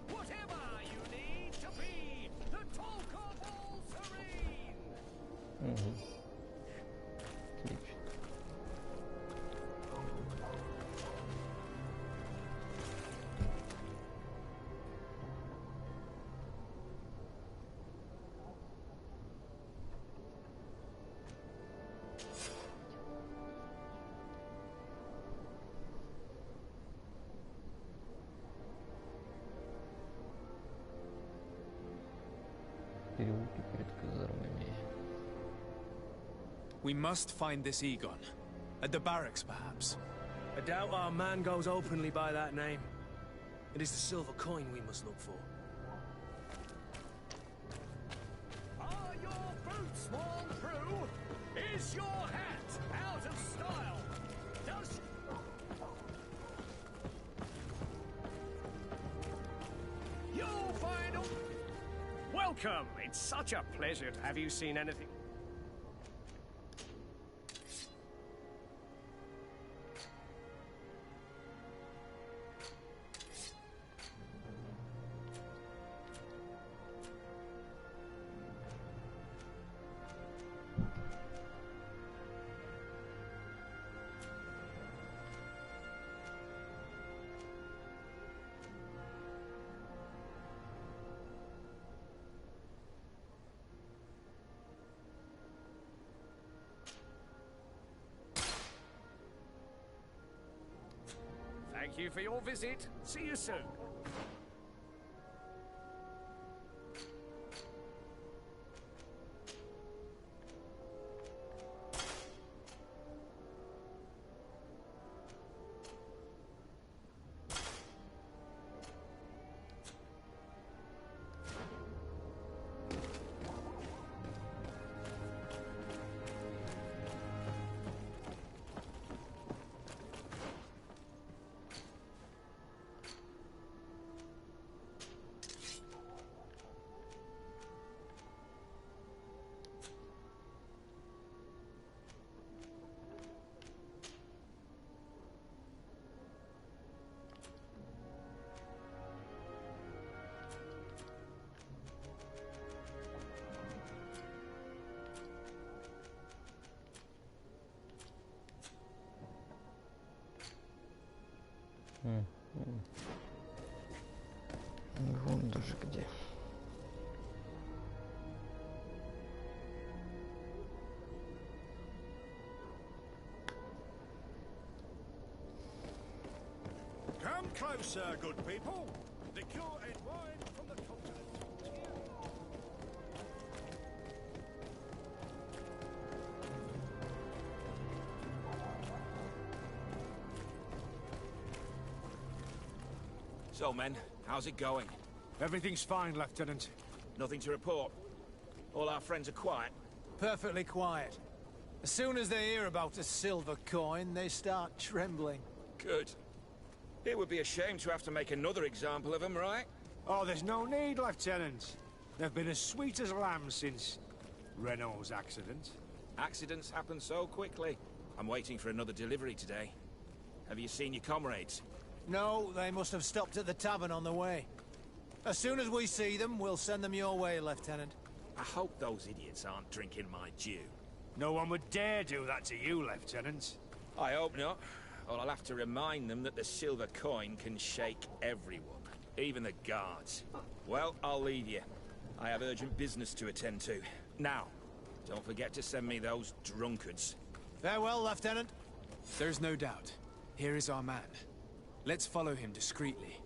Speaker 10: Whatever you need to be the talk of all serene.
Speaker 1: Угу. Отлично. Переулки перед казармами.
Speaker 3: We must find this Egon. At the barracks, perhaps.
Speaker 6: I doubt our man goes openly by that name. It is the silver coin we must look for.
Speaker 10: Are your boots worn through? Is your hat out of style? Does... You'll find a... Welcome! It's such a pleasure to have you seen anything. Thank you for your visit. See you soon.
Speaker 1: Вон даже где.
Speaker 12: Come closer, good people. Liqueur and wine from the continent.
Speaker 15: So, men, how's it going?
Speaker 16: Everything's fine, Lieutenant.
Speaker 15: Nothing to report? All our friends are quiet?
Speaker 9: Perfectly quiet. As soon as they hear about a silver coin, they start trembling.
Speaker 15: Good. It would be a shame to have to make another example of them, right?
Speaker 16: Oh, there's no need, Lieutenant. They've been as sweet as lambs since Renault's accident.
Speaker 15: Accidents happen so quickly. I'm waiting for another delivery today. Have you seen your comrades?
Speaker 9: No, they must have stopped at the tavern on the way. As soon as we see them, we'll send them your way, Lieutenant.
Speaker 15: I hope those idiots aren't drinking my dew.
Speaker 16: No one would dare do that to you, Lieutenant.
Speaker 15: I hope not. Or I'll have to remind them that the silver coin can shake everyone, even the guards. Well, I'll leave you. I have urgent business to attend to. Now, don't forget to send me those drunkards.
Speaker 9: Farewell, Lieutenant.
Speaker 3: There's no doubt. Here is our man. Let's follow him discreetly.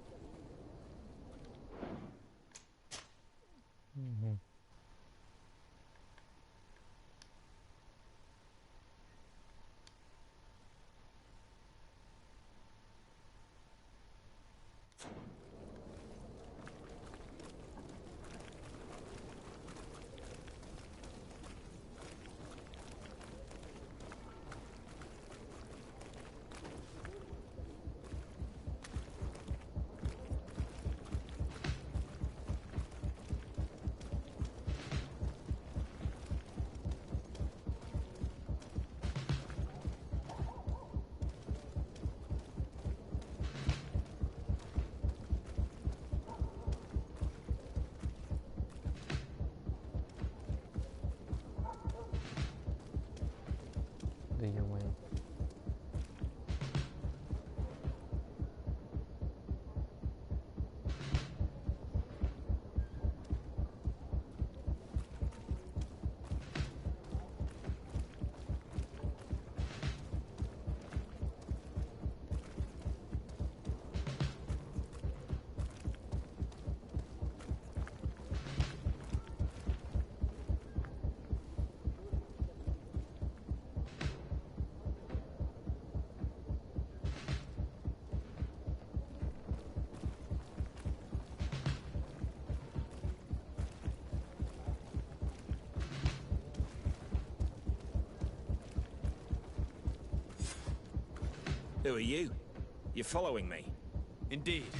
Speaker 15: Who are you? You're following me?
Speaker 3: Indeed.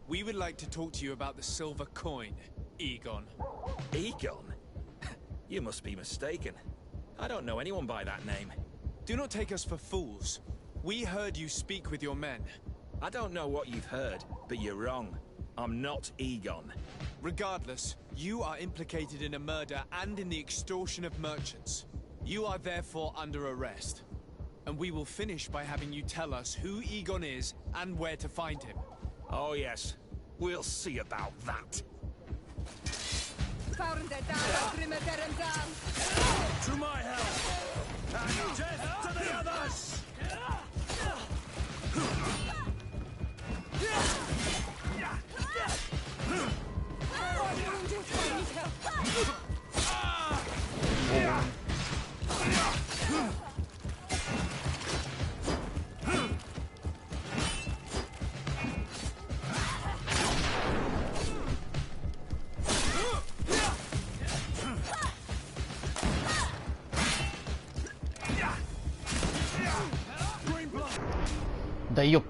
Speaker 3: We would like to talk to you about the silver coin, Egon.
Speaker 15: Egon? You must be mistaken. I don't know anyone by that name.
Speaker 3: Do not take us for fools. We heard you speak with your men.
Speaker 15: I don't know what you've heard, but you're wrong. I'm not Egon.
Speaker 3: Regardless, you are implicated in a murder and in the extortion of merchants. You are therefore under arrest. And we will finish by having you tell us who Egon is and where to find him.
Speaker 15: Oh yes, we'll see about that.
Speaker 7: To my help! And death to the others!
Speaker 1: Да ёп.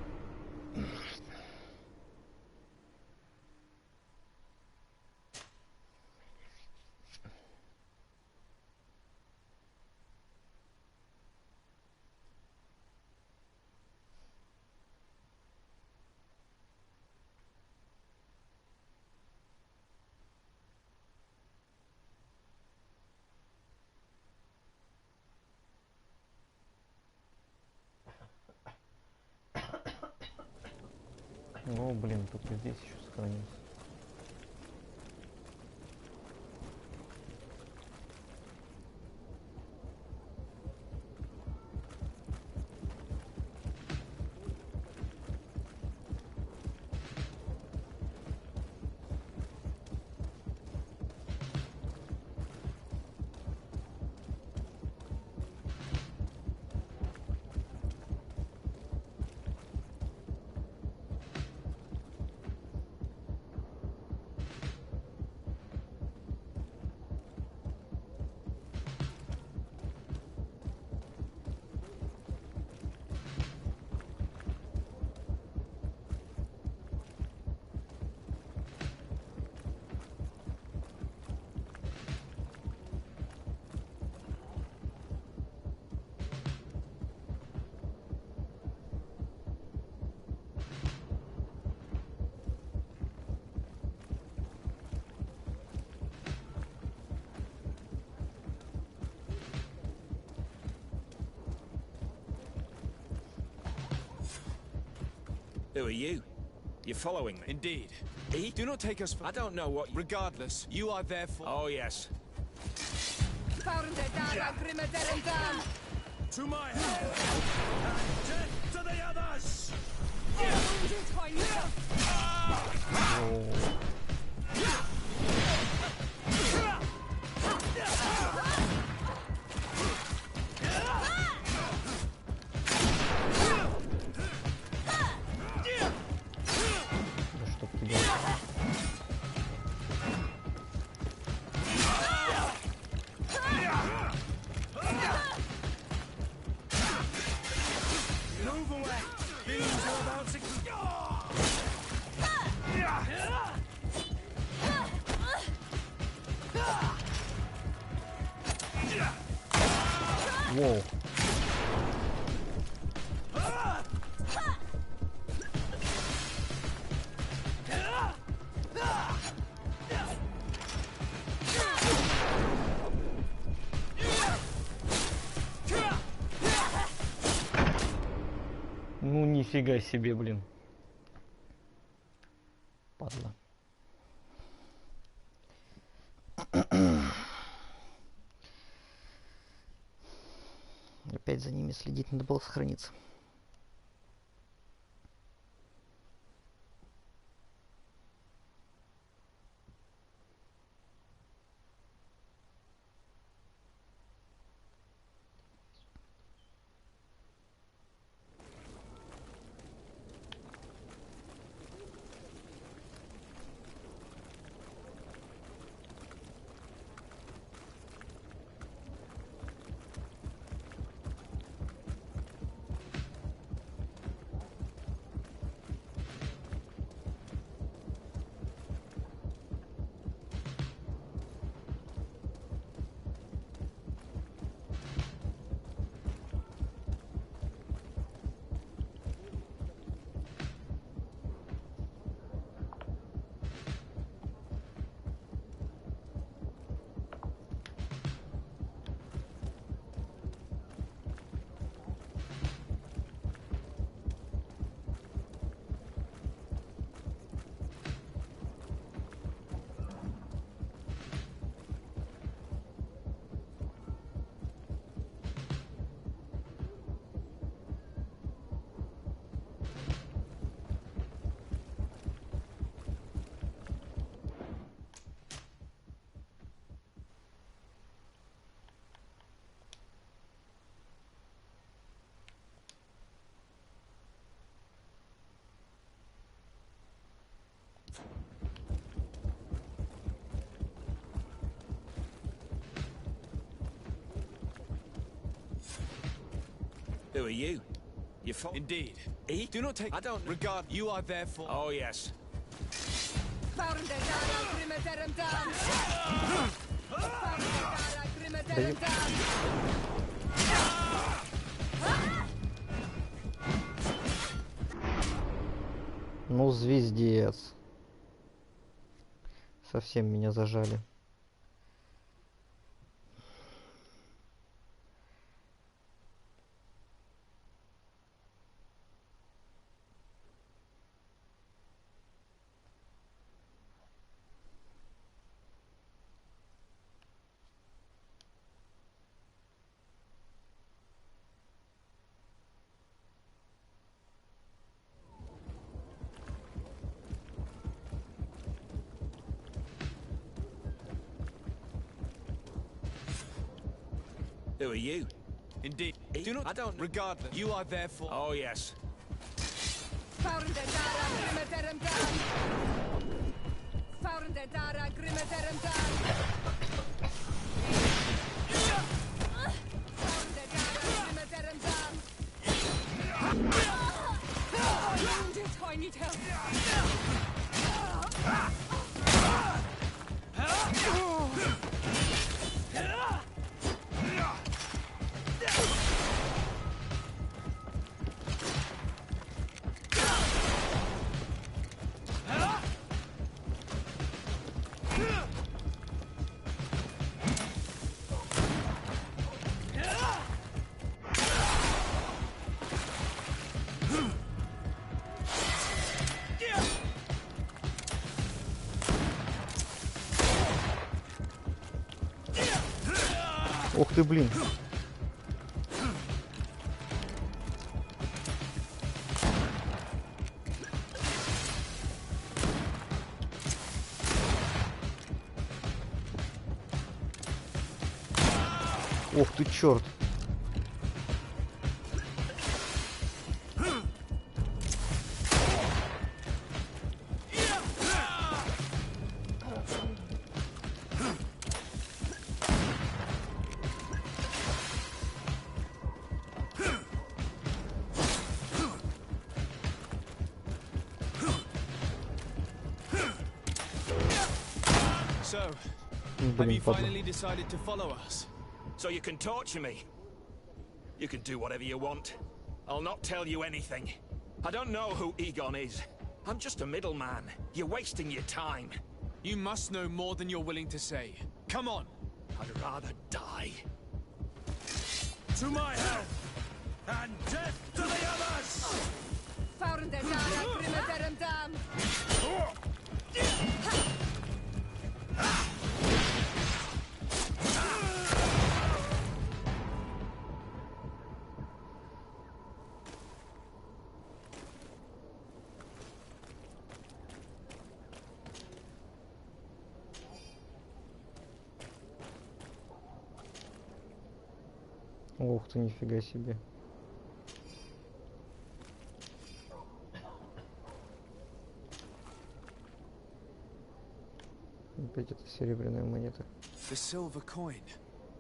Speaker 1: О, блин, тут и здесь еще сохранился.
Speaker 15: Who are you? You're following me?
Speaker 3: Indeed. Do not take us for...
Speaker 15: I don't know what you...
Speaker 3: Regardless, you are therefore...
Speaker 15: Oh, yes.
Speaker 7: To my help! And death to the others!
Speaker 1: Воу. Ну нифига себе, блин. Падла. Опять за ними следить надо было, сохраниться.
Speaker 15: Who are you? You
Speaker 3: Indeed.
Speaker 15: E?
Speaker 3: Do not take...
Speaker 15: I don't...
Speaker 3: Regard, you are therefore...
Speaker 15: Oh, yes.
Speaker 1: Ну, звездец. Совсем меня зажали.
Speaker 15: Who are you?
Speaker 3: Indeed.
Speaker 15: E?
Speaker 3: Do not...
Speaker 15: I don't...
Speaker 3: Regardless, you are therefore...
Speaker 15: Oh, yes.
Speaker 11: I need help.
Speaker 1: Ух ты, блин. Ух ты, черт.
Speaker 3: So, have
Speaker 1: Блин,
Speaker 3: you
Speaker 1: падла.
Speaker 3: finally decided to follow us?
Speaker 15: So you can torture me. You can do whatever you want. I'll not tell you anything. I don't know who Egon is. I'm just a middleman. You're wasting your time.
Speaker 3: You must know more than you're willing to say. Come on!
Speaker 15: I'd rather die.
Speaker 7: To my help! And death to the others!
Speaker 1: Ух ты, нифига себе. Опять эта серебряная монета.
Speaker 3: The silver coin.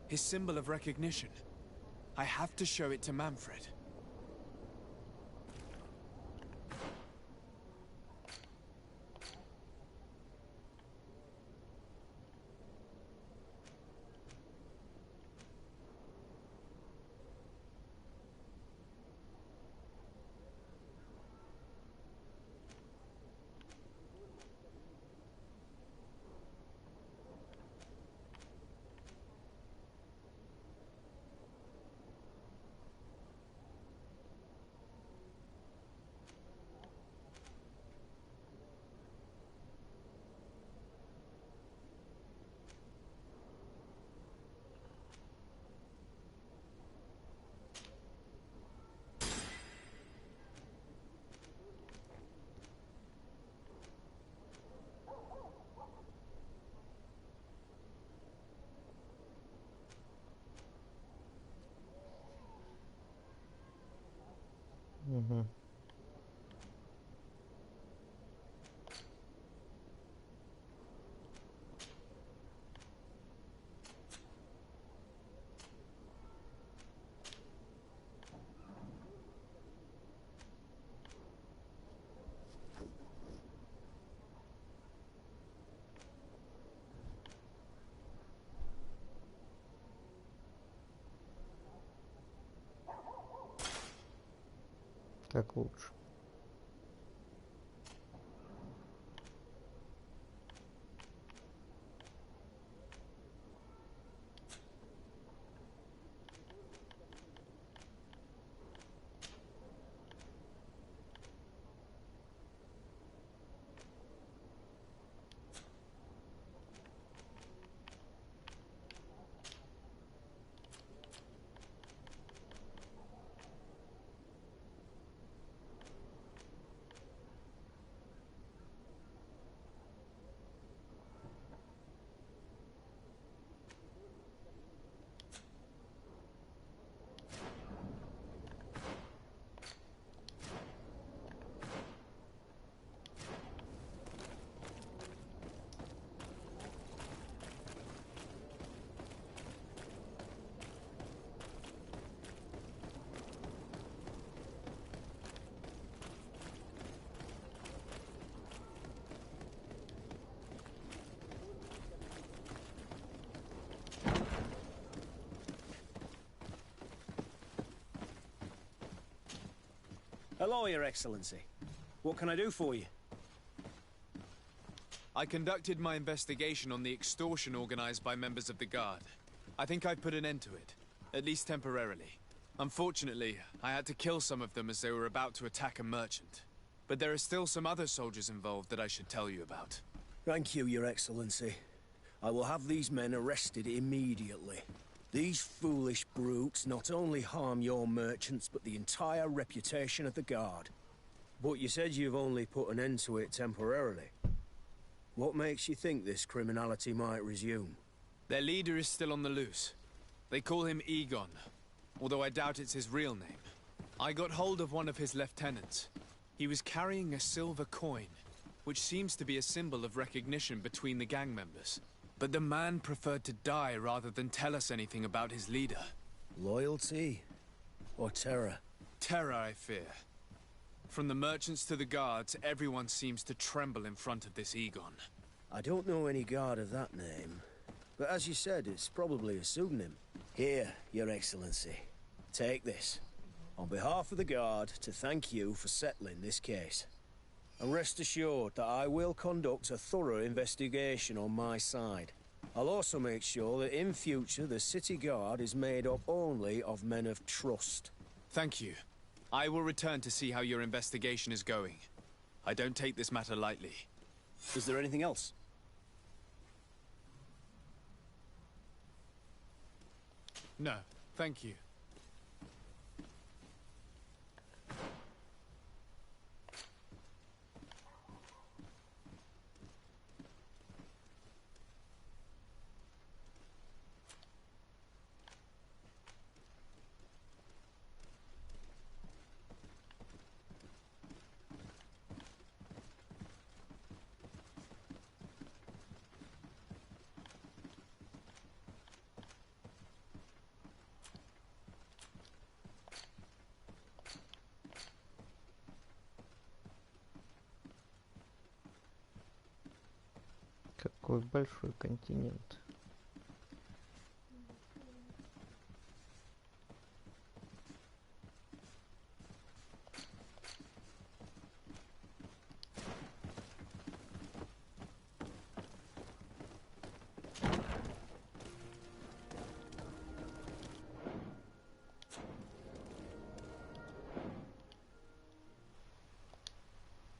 Speaker 3: His symbol of recognition. I have to show it to Manfred.
Speaker 1: Угу. Так лучше.
Speaker 6: Hello, Your Excellency. What can I do for you?
Speaker 3: I conducted my investigation on the extortion organized by members of the Guard. I think I've put an end to it, at least temporarily. Unfortunately, I had to kill some of them as they were about to attack a merchant. But there are still some other soldiers involved that I should tell you about.
Speaker 6: Thank you, Your Excellency. I will have these men arrested immediately. These foolish brutes not only harm your merchants, but the entire reputation of the Guard. But you said you've only put an end to it temporarily. What makes you think this criminality might resume?
Speaker 3: Their leader is still on the loose. They call him Egon, although I doubt it's his real name. I got hold of one of his lieutenants. He was carrying a silver coin, which seems to be a symbol of recognition between the gang members. But the man preferred to die rather than tell us anything about his leader.
Speaker 6: Loyalty? Or terror?
Speaker 3: Terror, I fear. From the merchants to the guards, everyone seems to tremble in front of this Egon.
Speaker 6: I don't know any guard of that name. But as you said, it's probably a pseudonym. Here, Your Excellency. Take this. On behalf of the Guard, to thank you for settling this case. And rest assured that I will conduct a thorough investigation on my side. I'll also make sure that in future the City Guard is made up only of men of trust.
Speaker 3: Thank you. I will return to see how your investigation is going. I don't take this matter lightly.
Speaker 6: Is there anything else?
Speaker 3: No, thank you.
Speaker 1: Какой большой континент.